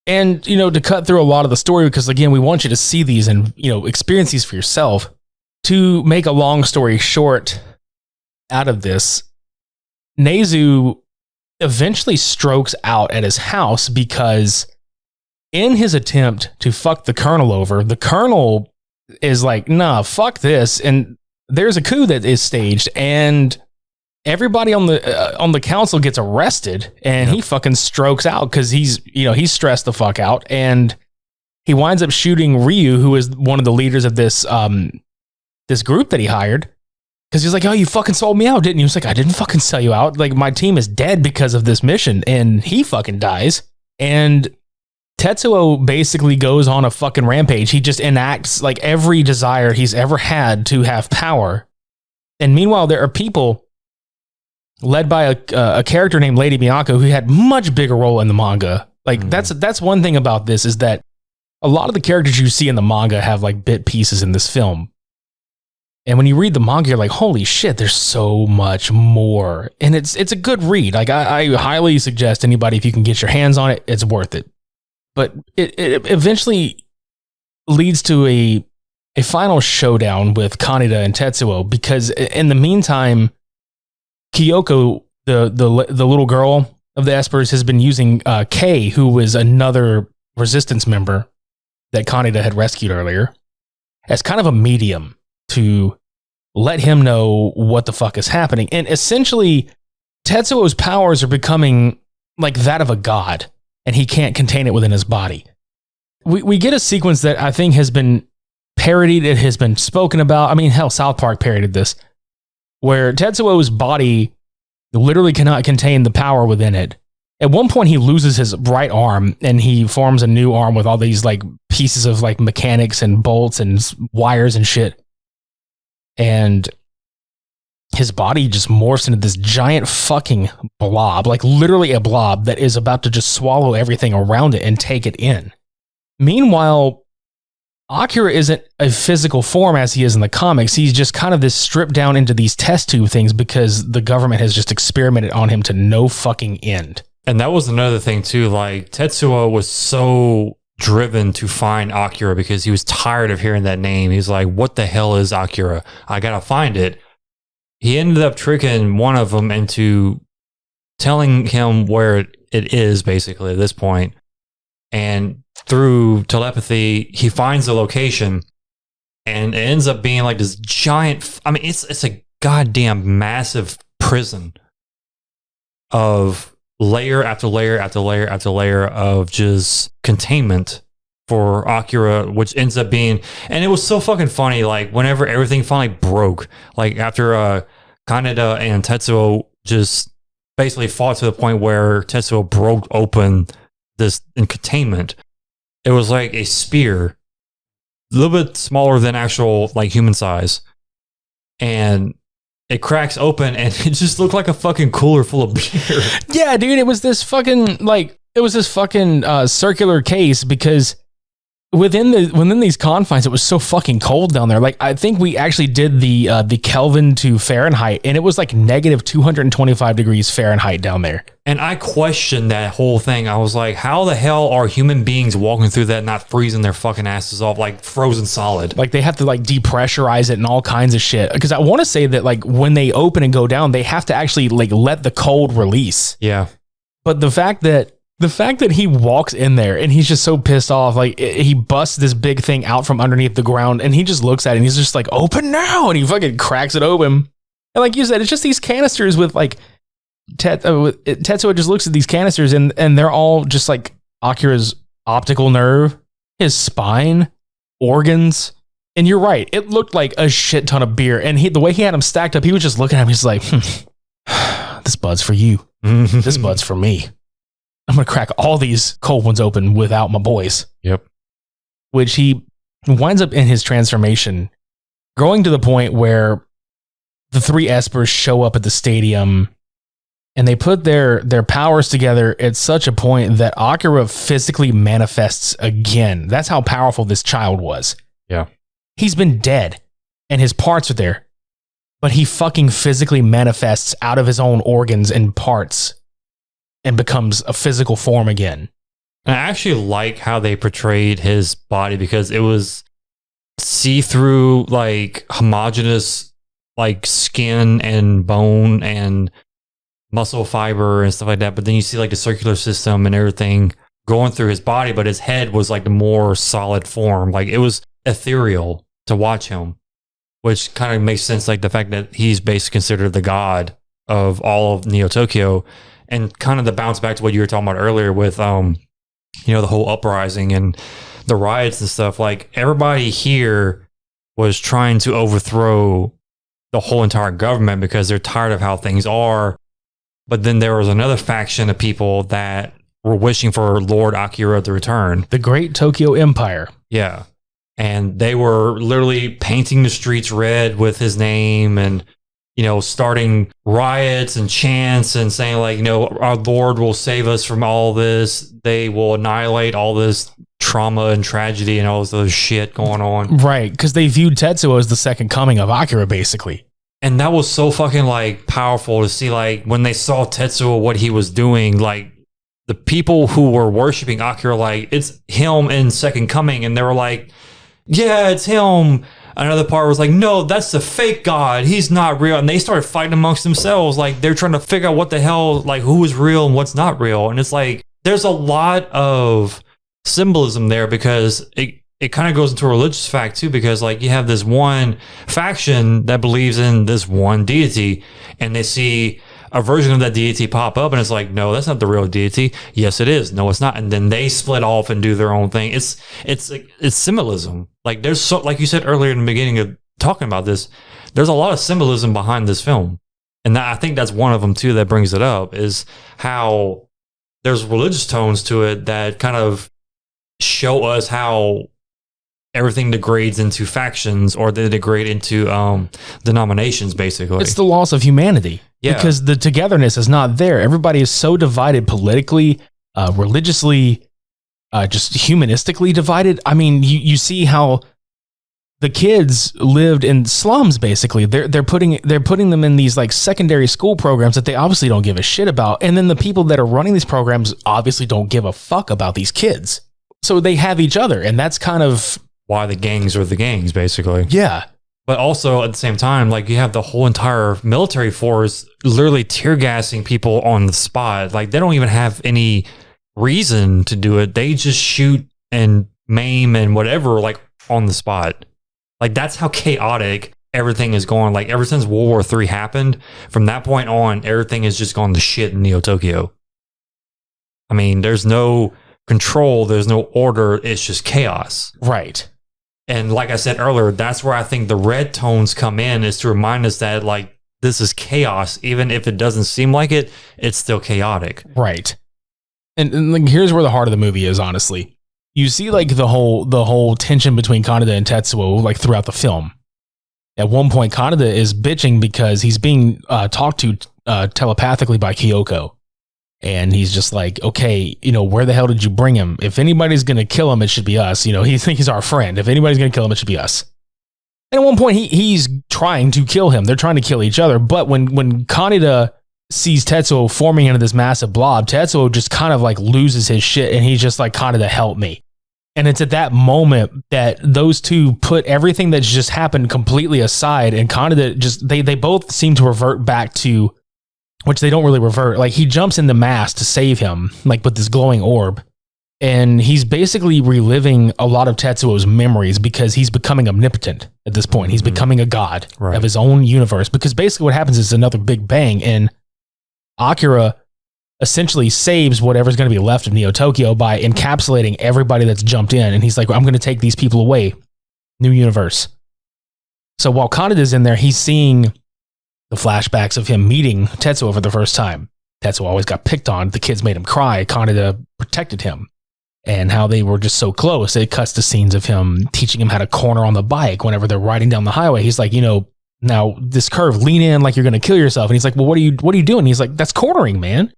And, you know, to cut through a lot of the story, because again, we want you to see these and, you know, experience these for yourself. To make a long story short out of this, Nezu eventually strokes out at his house because in his attempt to fuck the colonel over, the colonel is like, nah, fuck this. And there's a coup that is staged and everybody on the council gets arrested and he fucking strokes out because he's stressed the fuck out. And he winds up shooting Ryu, who is one of the leaders of this group that he hired. Because he's like, oh, you fucking sold me out, didn't you? He was like, I didn't fucking sell you out. Like, my team is dead because of this mission. And he fucking dies. And Tetsuo basically goes on a fucking rampage. He just enacts like every desire he's ever had to have power. And meanwhile, there are people led by a character named Lady Miyako who had much bigger role in the manga. Like that's one thing about this is that a lot of the characters you see in the manga have like bit pieces in this film. And when you read the manga, you're like, holy shit, there's so much more. And it's a good read. Like I highly suggest anybody, if you can get your hands on it, it's worth it. But it eventually leads to a final showdown with Kaneda and Tetsuo, because in the meantime, Kyoko, the little girl of the Espers, has been using Kei, who was another resistance member that Kaneda had rescued earlier, as kind of a medium to let him know what the fuck is happening. And essentially, Tetsuo's powers are becoming like that of a god, and he can't contain it within his body. We get a sequence that I think has been parodied, it has been spoken about. I mean, hell, South Park parodied this, where Tetsuo's body literally cannot contain the power within it. At one point, he loses his right arm, and he forms a new arm with all these like pieces of like mechanics and bolts and wires and shit. And his body just morphs into this giant fucking blob, like literally a blob that is about to just swallow everything around it and take it in. Meanwhile, Akira isn't a physical form as he is in the comics. He's just kind of this stripped down into these test tube things because the government has just experimented on him to no fucking end. And that was another thing too. Like Tetsuo was so driven to find Akira because he was tired of hearing that name. He's like, what the hell is Akira? I gotta find it. He ended up tricking one of them into telling him where it is, basically, at this point. And through telepathy, he finds the location, and it ends up being like this giant, I mean, it's a goddamn massive prison of layer after layer after layer after layer of just containment for Akira, which ends up being, and it was so fucking funny, like whenever everything finally broke, like after Kaneda and Tetsuo just basically fought to the point where Tetsuo broke open this in containment, it was like a spear, a little bit smaller than actual like human size, and it cracks open and it just looked like a fucking cooler full of beer. Yeah, dude, it was this fucking circular case, because within these confines, it was so fucking cold down there. Like, I think we actually did the Kelvin to Fahrenheit, and it was like negative 225 degrees Fahrenheit down there. And I questioned that whole thing. I was like, how the hell are human beings walking through that, not freezing their fucking asses off, like frozen solid? Like, they have to like depressurize it and all kinds of shit. Because I want to say that like when they open and go down, they have to actually like let the cold release. Yeah. But the fact that he walks in there and he's just so pissed off, like he busts this big thing out from underneath the ground and he just looks at it and he's just like, open now. And he fucking cracks it open. And like you said, it's just these canisters with like, Tetsuo just looks at these canisters and they're all just like Akira's optical nerve, his spine, organs. And you're right. It looked like a shit ton of beer. And the way he had them stacked up, he was just looking at him. He's like, this bud's for you. This bud's for me. I'm going to crack all these cold ones open without my boys. Yep. Which he winds up in his transformation, growing to the point where the three Espers show up at the stadium and they put their powers together at such a point that Akira physically manifests again. That's how powerful this child was. Yeah. He's been dead and his parts are there, but he fucking physically manifests out of his own organs and parts and becomes a physical form again. And I actually like how they portrayed his body because it was see-through, like homogeneous, like skin and bone and muscle fiber and stuff like that. But then you see like the circular system and everything going through his body, but his head was like the more solid form. Like it was ethereal to watch him, which kind of makes sense. Like the fact that he's basically considered the god of all of Neo Tokyo. And kind of the bounce back to what you were talking about earlier with, the whole uprising and the riots and stuff. Like everybody here was trying to overthrow the whole entire government because they're tired of how things are. But then there was another faction of people that were wishing for Lord Akira to return. The Great Tokyo Empire. Yeah. And they were literally painting the streets red with his name and starting riots and chants and saying like, our Lord will save us from all this. They will annihilate all this trauma and tragedy and all this other shit going on. Right. Because they viewed Tetsuo as the second coming of Akira, basically. And that was so fucking like powerful to see, like when they saw Tetsuo, what he was doing, like the people who were worshiping Akira, like it's him in Second Coming. And they were like, yeah, it's him. Another part was like, no, that's the fake god. He's not real. And they started fighting amongst themselves. Like they're trying to figure out what the hell, like who is real and what's not real. And it's like, there's a lot of symbolism there because it kind of goes into a religious fact too, because like you have this one faction that believes in this one deity and they see a version of that deity pop up and it's like, no, that's not the real deity. Yes, it is. No, it's not. And then they split off and do their own thing. It's symbolism. Like there's so, like you said earlier in the beginning of talking about this, there's a lot of symbolism behind this film. And I think that's one of them too that brings it up is how there's religious tones to it that kind of show us how everything degrades into factions or they degrade into denominations, basically. It's the loss of humanity. Yeah. Because the togetherness is not there. Everybody is so divided politically, religiously, just humanistically divided. I mean, you see how the kids lived in slums, basically. They're putting them in these like secondary school programs that they obviously don't give a shit about. And then the people that are running these programs obviously don't give a fuck about these kids. So they have each other. And that's kind of why the gangs are the gangs, basically. Yeah. But also at the same time, like you have the whole entire military force literally tear gassing people on the spot. Like they don't even have any reason to do it. They just shoot and maim and whatever, like on the spot. Like that's how chaotic everything is going. Like ever since World War III happened, from that point on, everything has just gone to shit in Neo Tokyo. I mean, there's no control, there's no order. It's just chaos. Right. And like I said earlier, that's where I think the red tones come in, is to remind us that like this is chaos. Even if it doesn't seem like it, it's still chaotic. Right. And like, here's where the heart of the movie is, honestly. You see like the whole tension between Kaneda and Tetsuo like throughout the film. At one point, Kaneda is bitching because he's being talked to telepathically by Kyoko. And he's just like, okay, where the hell did you bring him? If anybody's going to kill him, it should be us. He's our friend. If anybody's going to kill him, it should be us. And at one point, he's trying to kill him. They're trying to kill each other. But when Kaneda sees Tetsuo forming into this massive blob, Tetsuo just kind of like loses his shit. And he's just like, Kaneda, help me. And it's at that moment that those two put everything that's just happened completely aside. And Kaneda just, they both seem to revert back to, which they don't really revert. Like he jumps in the mask to save him, like with this glowing orb. And he's basically reliving a lot of Tetsuo's memories because he's becoming omnipotent at this point. He's becoming a god of his own universe, because basically what happens is another big bang, and Akira essentially saves whatever's going to be left of Neo Tokyo by encapsulating everybody that's jumped in. And he's like, I'm going to take these people away. New universe. So while Kaneda's in there, he's seeing the flashbacks of him meeting Tetsuo for the first time. Tetsuo always got picked on. The kids made him cry. Kaneda protected him. And how they were just so close. It cuts to scenes of him teaching him how to corner on the bike whenever they're riding down the highway. He's like, now this curve, lean in like you're going to kill yourself. And he's like, well, what are you doing? He's like, that's cornering, man.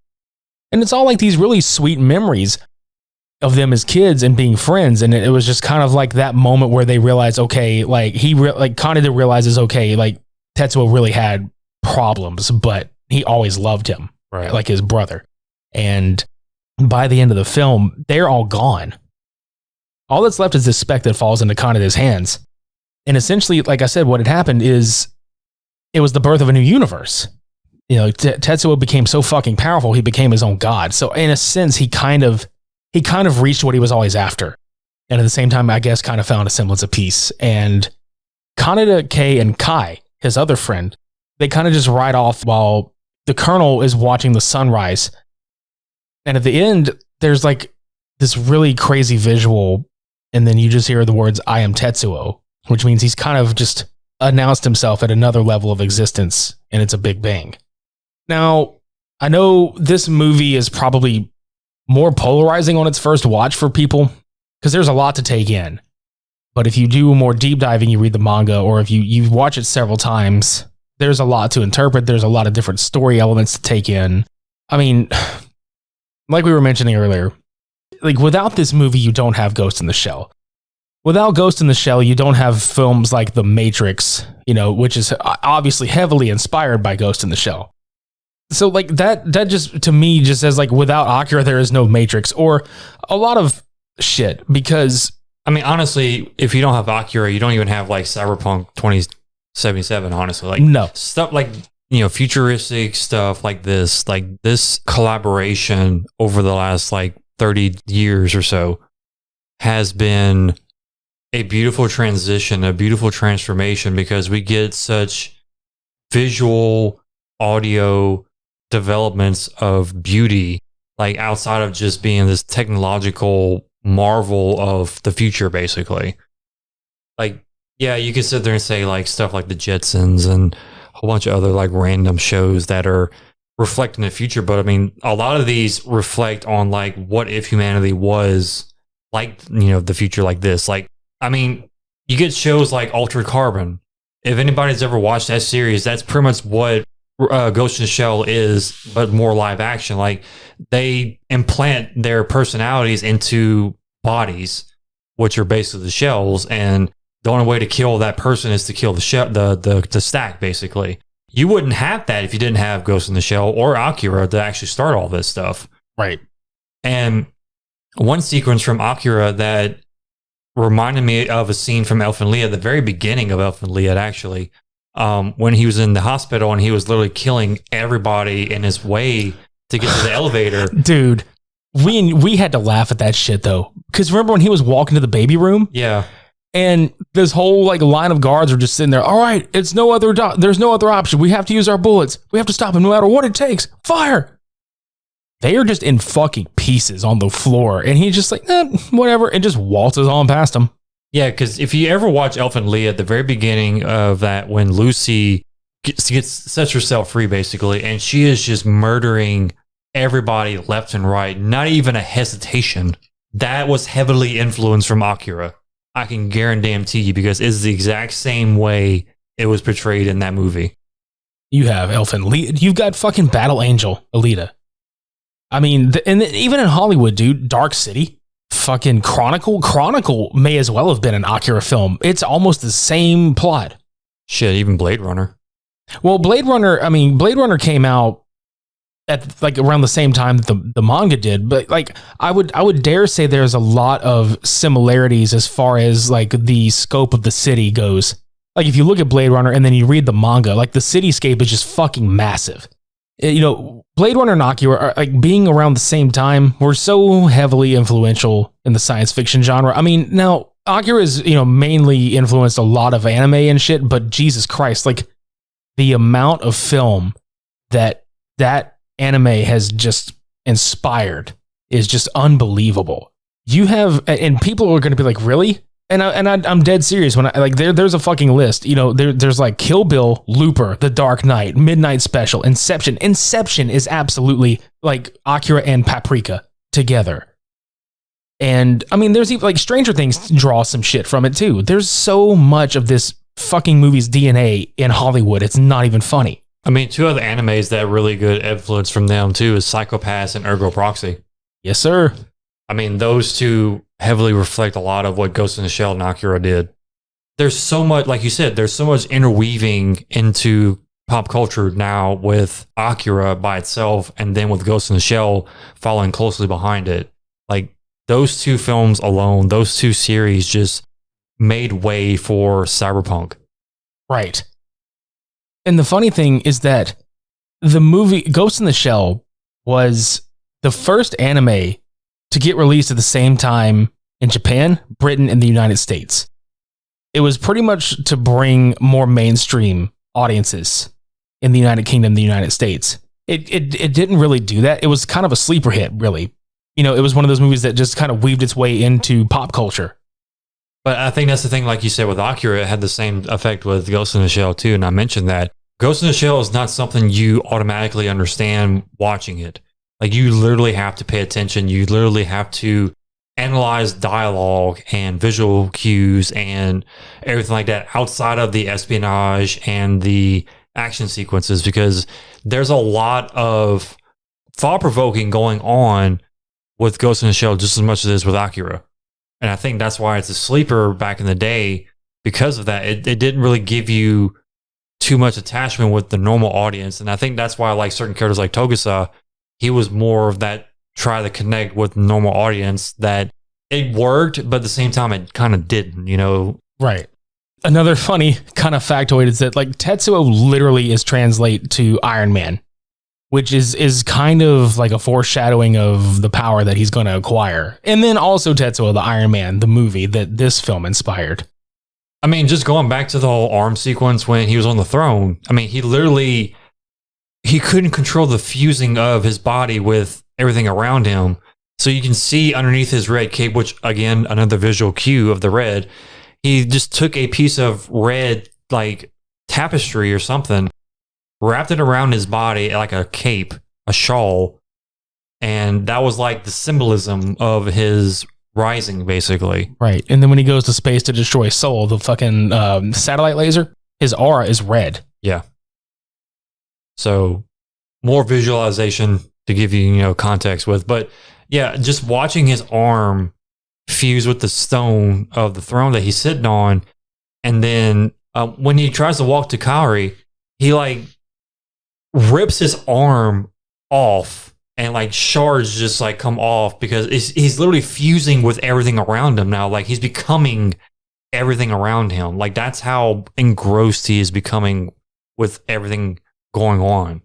And it's all like these really sweet memories of them as kids and being friends. And it was just kind of like that moment where they realized, okay, like Kaneda realizes, okay, like Tetsuo really had problems, but he always loved him, right? Like his brother. And by the end of the film, they're all gone. All that's left is this speck that falls into Kaneda's hands. And essentially, like I said, what had happened is it was the birth of a new universe. Tetsuo became so fucking powerful, he became his own god. So in a sense, he kind of reached what he was always after. And at the same time, I guess, kind of found a semblance of peace. And Kaneda, Kei, and Kai, his other friend, they kind of just ride off while the colonel is watching the sunrise. And at the end, there's like this really crazy visual. And then you just hear the words, I am Tetsuo, which means he's kind of just announced himself at another level of existence. And it's a big bang. Now, I know this movie is probably more polarizing on its first watch for people because there's a lot to take in. But if you do more deep diving, you read the manga, or if you watch it several times, there's a lot to interpret. There's a lot of different story elements to take in. I mean, like we were mentioning earlier, like without this movie, you don't have Ghost in the Shell. Without Ghost in the Shell, you don't have films like The Matrix, which is obviously heavily inspired by Ghost in the Shell. So like that just to me just says like without Akira, there is no Matrix or a lot of shit. Because I mean, honestly, if you don't have Akira, you don't even have like Cyberpunk 2077. Honestly, like no stuff like futuristic stuff like this collaboration over the last like 30 years or so has been a beautiful transition, a beautiful transformation, because we get such visual, audio developments of beauty, like outside of just being this technological marvel of the future, basically. Like, yeah, you could sit there and say like stuff like the Jetsons and a whole bunch of other like random shows that are reflecting the future, but I mean, a lot of these reflect on like what if humanity was like, the future like this. Like, I mean, you get shows like Altered Carbon. If anybody's ever watched that series, that's pretty much what Ghost in the Shell is, but more live action. Like they implant their personalities into bodies, which are basically the shells, and the only way to kill that person is to kill the shell, the stack, basically. You wouldn't have that if you didn't have Ghost in the Shell or Akira to actually start all this stuff. Right. And one sequence from Akira that reminded me of a scene from Elfen Lied, at the very beginning of Elfen Lied, actually, when he was in the hospital and he was literally killing everybody in his way to get to the elevator. Dude, we had to laugh at that shit, though. Because remember when he was walking to the baby room? Yeah. And this whole like line of guards are just sitting there. All right, there's no other option. We have to use our bullets. We have to stop him no matter what it takes. Fire! They are just in fucking pieces on the floor. And he's just like, whatever, and just waltzes on past them. Yeah, because if you ever watch Elfen Lied, at the very beginning of that, when Lucy sets herself free, basically, and she is just murdering everybody left and right, not even a hesitation, that was heavily influenced from Akira. I can guarantee you, because it's the exact same way it was portrayed in that movie. You have Elfen Lied. You've got fucking Battle Angel Alita. I mean, even in Hollywood, dude, Dark City, fucking Chronicle may as well have been an Akira film. It's almost the same plot. Shit, even Blade Runner. Well, Blade Runner came out at like around the same time that the manga did, but like I would dare say there's a lot of similarities as far as like the scope of the city goes. Like if you look at Blade Runner and then you read the manga, like the cityscape is just fucking massive. You know, Blade Runner and Akira are like being around the same time were so heavily influential in the science fiction genre. I mean, now Akira is, you know, mainly influenced a lot of anime and shit, but Jesus Christ, like the amount of film that anime has just inspired is just unbelievable. You have, and people are going to be like, really? And I'm dead serious when I like there's a fucking list. You know, there's like Kill Bill, Looper, The Dark Knight, Midnight Special, Inception. Inception is absolutely like Akira and Paprika together. And I mean, there's even like Stranger Things draw some shit from it too. There's so much of this fucking movie's DNA in Hollywood. It's not even funny. I mean, two other animes that really good influence from them too is Psycho-Pass and Ergo Proxy. Yes, sir. I mean, those two heavily reflect a lot of what Ghost in the Shell and Akira did. There's so much, like you said, there's so much interweaving into pop culture now with Akira by itself and then with Ghost in the Shell following closely behind it. Like those two films alone, those two series just made way for cyberpunk. Right. And the funny thing is that the movie Ghost in the Shell was the first anime to get released at the same time in Japan, Britain, and the United States. It was pretty much to bring more mainstream audiences in the United Kingdom, the United States. It didn't really do that. It was kind of a sleeper hit, really. You know, it was one of those movies that just kind of weaved its way into pop culture. But I think that's the thing, like you said, with Akira, it had the same effect with Ghost in the Shell too. And I mentioned that Ghost in the Shell is not something you automatically understand watching it. Like you literally have to pay attention. You literally have to analyze dialogue and visual cues and everything like that outside of the espionage and the action sequences, because there's a lot of thought-provoking going on with Ghost in the Shell just as much as it is with Akira. And I think that's why it's a sleeper back in the day. Because of that, it didn't really give you too much attachment with the normal audience. And I think that's why I like certain characters like Togusa. He was more of that try to connect with the normal audience, that it worked, but at the same time, it kind of didn't, you know? Right. Another funny kind of factoid is that like Tetsuo literally is translate to Iron Man, which is kind of like a foreshadowing of the power that he's going to acquire. And then also Tetsuo, the Iron Man, the movie that this film inspired. I mean, just going back to the whole arm sequence when he was on the throne, I mean, he couldn't control the fusing of his body with everything around him. So you can see underneath his red cape, which again, another visual cue of the red, he just took a piece of red, like tapestry or something, wrapped it around his body like a cape, a shawl. And that was like the symbolism of his rising, basically. Right. And then when he goes to space to destroy Soul, the fucking satellite laser, his aura is red. Yeah. So more visualization to give you, you know, context with. But yeah, just watching his arm fuse with the stone of the throne that he's sitting on. And then when he tries to walk to Kaori, he like rips his arm off and like shards just like come off because he's literally fusing with everything around him now. Like he's becoming everything around him. Like that's how engrossed he is becoming with everything going on.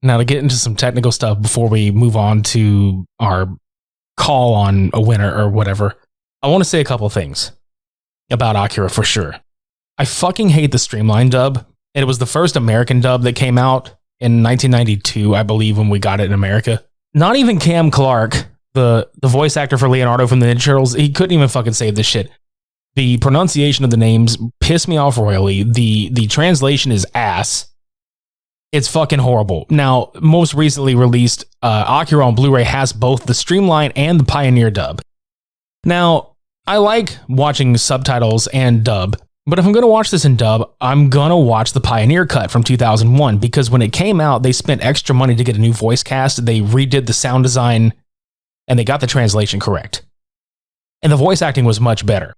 Now, to get into some technical stuff before we move on to our call on a winner or whatever, I want to say a couple of things about Akira for sure. I fucking hate the Streamline dub. It was the first American dub that came out in 1992, I believe, when we got it in America. Not even Cam Clark, the voice actor for Leonardo from the Ninja Turtles, he couldn't even fucking save this shit. The pronunciation of the names pissed me off royally. The translation is ass. It's fucking horrible. Now, most recently released Akira on Blu-ray has both the Streamline and the Pioneer dub. Now, I like watching subtitles and dub But if I'm going to watch this in dub, I'm going to watch the Pioneer cut from 2001 because when it came out, they spent extra money to get a new voice cast. They redid the sound design and they got the translation correct. And the voice acting was much better.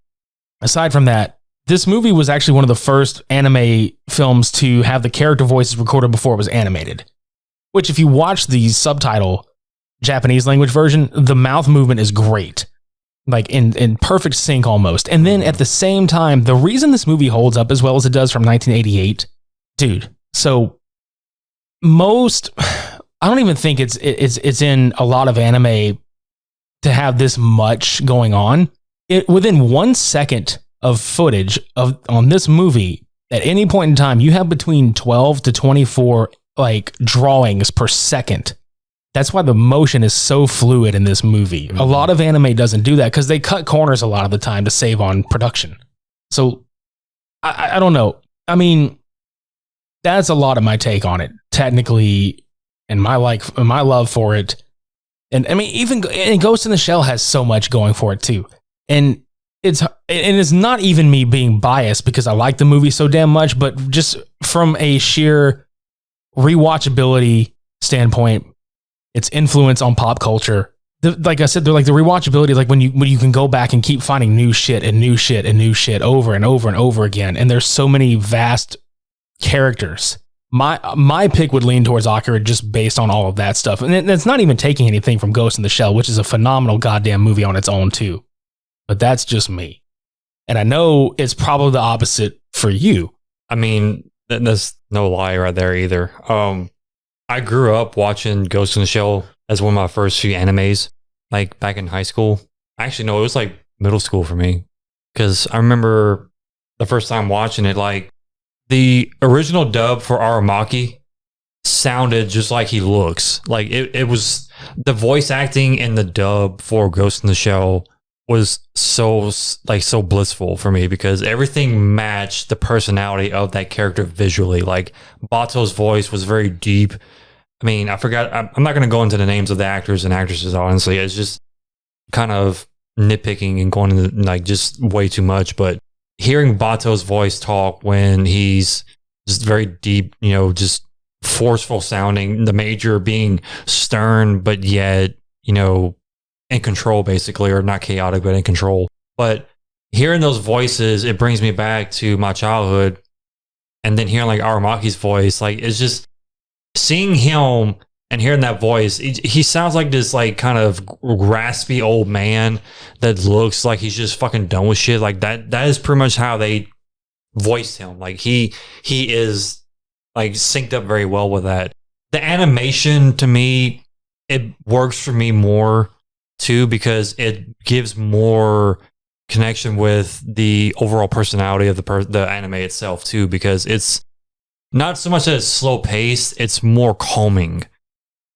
Aside from that, this movie was actually one of the first anime films to have the character voices recorded before it was animated. Which, if you watch the subtitle Japanese language version, the mouth movement is great. Like in perfect sync almost. And then at the same time, the reason this movie holds up as well as it does from 1988, dude, so I don't even think it's in a lot of anime to have this much going on. Within 1 second of footage on this movie, at any point in time, you have between 12 to 24 like drawings per second. That's why the motion is so fluid in this movie. A lot of anime doesn't do that because they cut corners a lot of the time to save on production. So I don't know. I mean, that's a lot of my take on it, technically, and my love for it. And I mean, even Ghost in the Shell has so much going for it too. And it's not even me being biased because I like the movie so damn much, but just from a sheer rewatchability standpoint, its influence on pop culture. Like I said, they're like the rewatchability, like when you can go back and keep finding new shit and new shit and new shit over and over and over again. And there's so many vast characters. My pick would lean towards Akira just based on all of that stuff. And it's not even taking anything from Ghost in the Shell, which is a phenomenal goddamn movie on its own too. But that's just me. And I know it's probably the opposite for you. I mean, there's no lie right there either. I grew up watching Ghost in the Shell as one of my first few animes, like back in high school. Actually, no, it was like middle school for me. Because I remember the first time watching it, like the original dub for Aramaki sounded just like he looks. Like it was the voice acting in the dub for Ghost in the Shell was so blissful for me because everything matched the personality of that character visually. Like Bato's voice was very deep. I mean, I forgot. I'm not going to go into the names of the actors and actresses. Honestly, it's just kind of nitpicking and going into like just way too much. But hearing Bato's voice talk when he's just very deep, just forceful sounding, the major being stern, but yet, in control basically, or not chaotic, but in control. But hearing those voices, it brings me back to my childhood. And then hearing like Aramaki's voice, like it's just seeing him and hearing that voice. He sounds like this like kind of raspy old man that looks like he's just fucking done with shit. Like that is pretty much how they voiced him. Like he is like synced up very well with that. The animation to me, it works for me more too because it gives more connection with the overall personality of the anime itself too, because it's not so much that it's slow paced, it's more calming.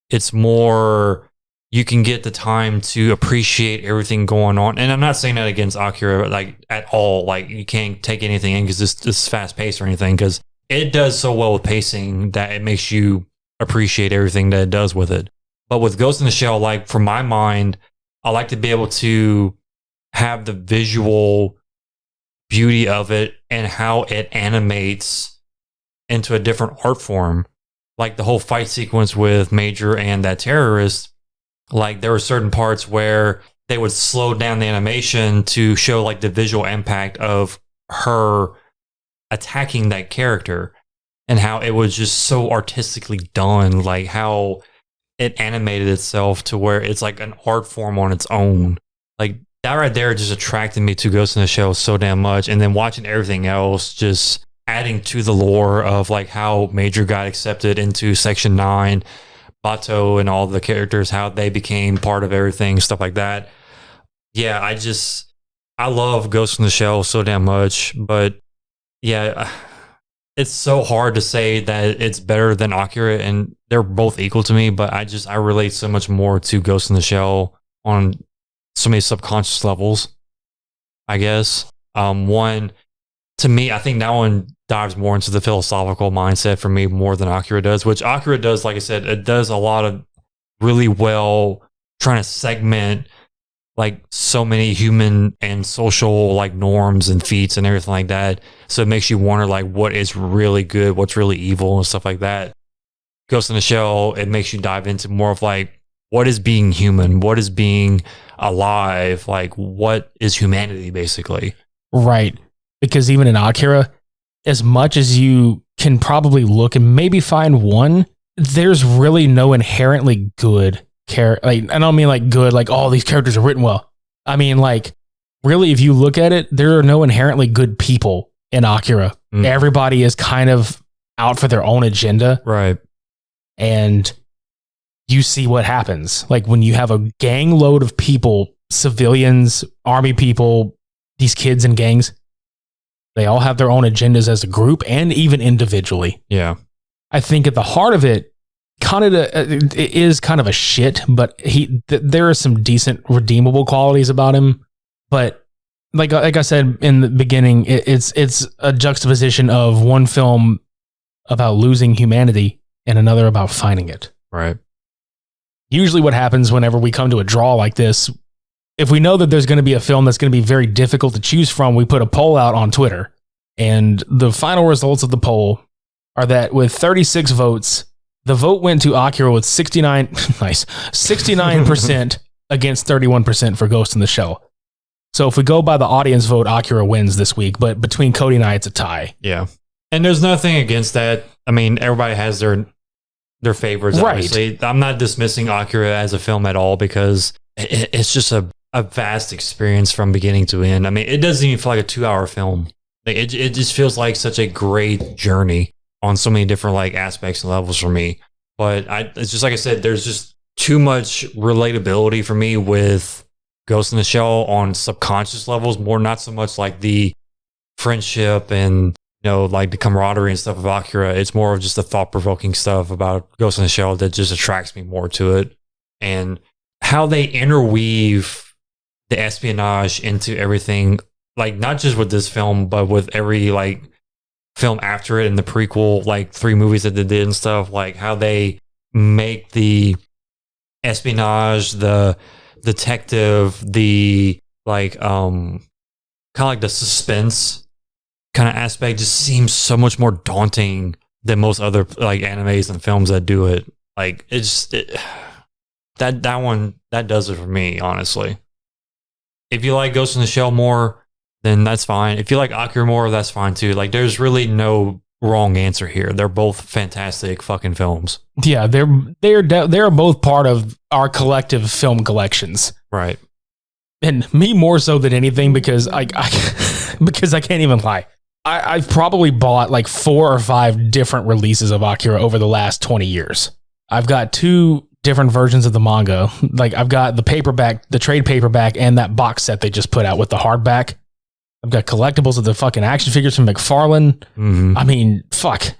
It's more, you can get the time to appreciate everything going on. And I'm not saying that against Akira like at all. Like you can't take anything in because it's fast paced or anything, because it does so well with pacing that it makes you appreciate everything that it does with it. But with Ghost in the Shell, like for my mind, I like to be able to have the visual beauty of it and how it animates into a different art form. Like the whole fight sequence with Major and that terrorist, like there were certain parts where they would slow down the animation to show like the visual impact of her attacking that character and how it was just so artistically done, like how it animated itself to where it's like an art form on its own. Like that right there just attracted me to Ghost in the Shell so damn much. And then watching everything else just adding to the lore of like how Major got accepted into Section 9, Bato and all the characters, how they became part of everything, stuff like that. Yeah, I love Ghost in the Shell so damn much. But yeah, it's so hard to say that it's better than Akira, and they're both equal to me, but I relate so much more to Ghost in the Shell on so many subconscious levels, I guess. One, to me, I think that one dives more into the philosophical mindset for me more than Akira does, which Akira does, like I said, it does a lot of really well trying to segment like so many human and social like norms and feats and everything like that. So it makes you wonder like what is really good, what's really evil and stuff like that. Ghost in the Shell, it makes you dive into more of like what is being human, what is being alive, like what is humanity basically. Right. Because even in Akira, as much as you can probably look and maybe find one, there's really no inherently good character. Like, I don't mean like good, like all these characters are written well. I mean, like, really, if you look at it, there are no inherently good people in Akira. Everybody is kind of out for their own agenda. Right. And you see what happens. Like when you have a gang load of people, civilians, army people, these kids in gangs, they all have their own agendas as a group and even individually. Yeah. I think at the heart of it, it is kind of a shit, but there are some decent redeemable qualities about him. But like I said in the beginning, it's a juxtaposition of one film about losing humanity and another about finding it. Right. Usually what happens whenever we come to a draw like this, if we know that there's going to be a film that's going to be very difficult to choose from, we put a poll out on Twitter. And the final results of the poll are that with 36 votes, the vote went to Akira with 69% against 31% for Ghost in the Shell. So if we go by the audience vote, Akira wins this week, but between Cody and I, it's a tie. Yeah. And there's nothing against that. I mean, everybody has their favorites, obviously. Right. I'm not dismissing Akira as a film at all because it's just a vast experience from beginning to end. I mean, it doesn't even feel like a 2-hour film. It just feels like such a great journey on so many different like aspects and levels for me. But it's just like I said, there's just too much relatability for me with Ghost in the Shell on subconscious levels, more not so much like the friendship and like the camaraderie and stuff of Akira. It's more of just the thought-provoking stuff about Ghost in the Shell that just attracts me more to it. And how they interweave the espionage into everything, like not just with this film, but with every like film after it and the prequel, like 3 movies that they did and stuff, like how they make the espionage, the detective, the like kind of like the suspense kind of aspect just seems so much more daunting than most other like animes and films that do it. Like that one that does it for me, honestly. If you like Ghost in the Shell more, then that's fine. If you like Akira more, that's fine too. Like there's really no wrong answer here. They're both fantastic fucking films. Yeah, they're both part of our collective film collections. Right. And me more so than anything because I because I can't even lie. I've probably bought like 4 or 5 different releases of Akira over the last 20 years. I've got 2 different versions of the manga. Like I've got the paperback, the trade paperback, and that box set they just put out with the hardback. I've got collectibles of the fucking action figures from McFarlane. Mm-hmm. I mean, fuck.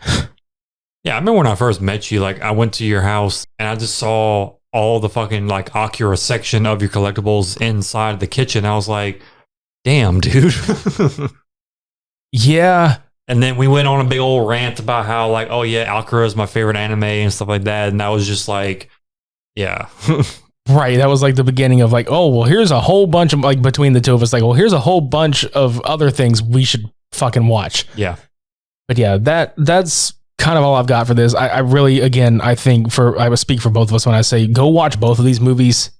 Yeah, I remember when I first met you, like I went to your house and I just saw all the fucking like Akira section of your collectibles inside the kitchen. I was like, damn, dude. Yeah. And then we went on a big old rant about how like, oh yeah, Akira is my favorite anime and stuff like that. And that was just like, yeah. Right. That was like the beginning of like, oh, well, here's a whole bunch of like between the two of us, like, well, here's a whole bunch of other things we should fucking watch. Yeah. But yeah, that's kind of all I've got for this. I really, again, I think I would speak for both of us when I say go watch both of these movies,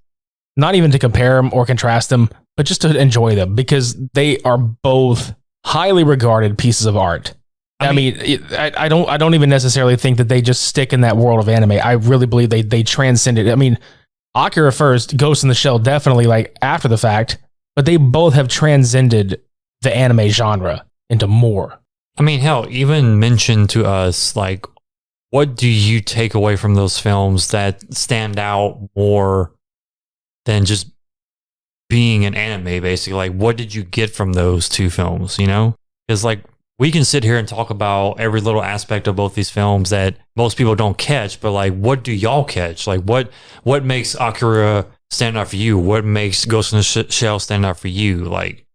not even to compare them or contrast them, but just to enjoy them because they are both highly regarded pieces of art. I mean, I don't even necessarily think that they just stick in that world of anime. I really believe they transcend it. I mean, Akira first, Ghost in the Shell definitely like after the fact, but they both have transcended the anime genre into more. I mean, hell, even mention to us, like, what do you take away from those films that stand out more than just being an anime, basically? Like, what did you get from those 2 films, you know? Because, like, we can sit here and talk about every little aspect of both these films that most people don't catch, but, like, what do y'all catch? Like, what makes Akira stand out for you? What makes Ghost in the Shell stand out for you? Like,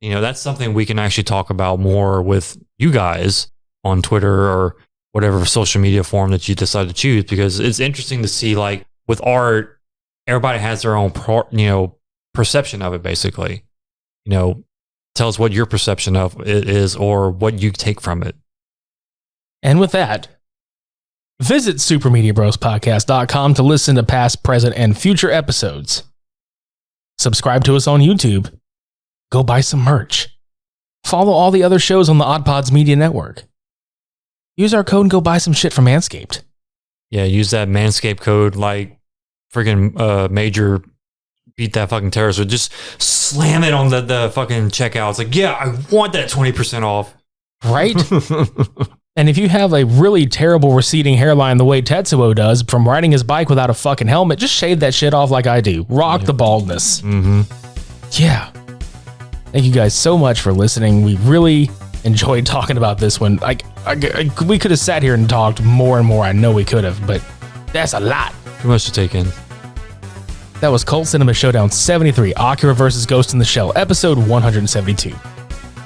you know, that's something we can actually talk about more with you guys on Twitter or whatever social media form that you decide to choose, because it's interesting to see, like, with art, everybody has their own, perception of it, basically. Tell us what your perception of it is or what you take from it. And with that, visit supermediabrospodcast.com to listen to past, present, and future episodes. Subscribe to us on YouTube. Go buy some merch. Follow all the other shows on the OddPods Media Network. Use our code and go buy some shit from Manscaped. Yeah, use that Manscaped code like friggin' Major beat that fucking terrorist. Or just slam it on the fucking checkout. It's like, yeah, I want that 20% off. Right? And if you have a really terrible receding hairline the way Tetsuo does from riding his bike without a fucking helmet, just shave that shit off like I do. Rock the baldness. Mm-hmm. Yeah. Thank you guys so much for listening. We really enjoyed talking about this one. We could have sat here and talked more and more. I know we could have, but that's a lot. Too much to take in. That was Cult Cinema Showdown 73, Akira vs. Ghost in the Shell, episode 172.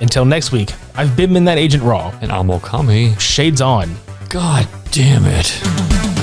Until next week, I've been That Agent Raw. And I'm Okami. Shades on. God damn it.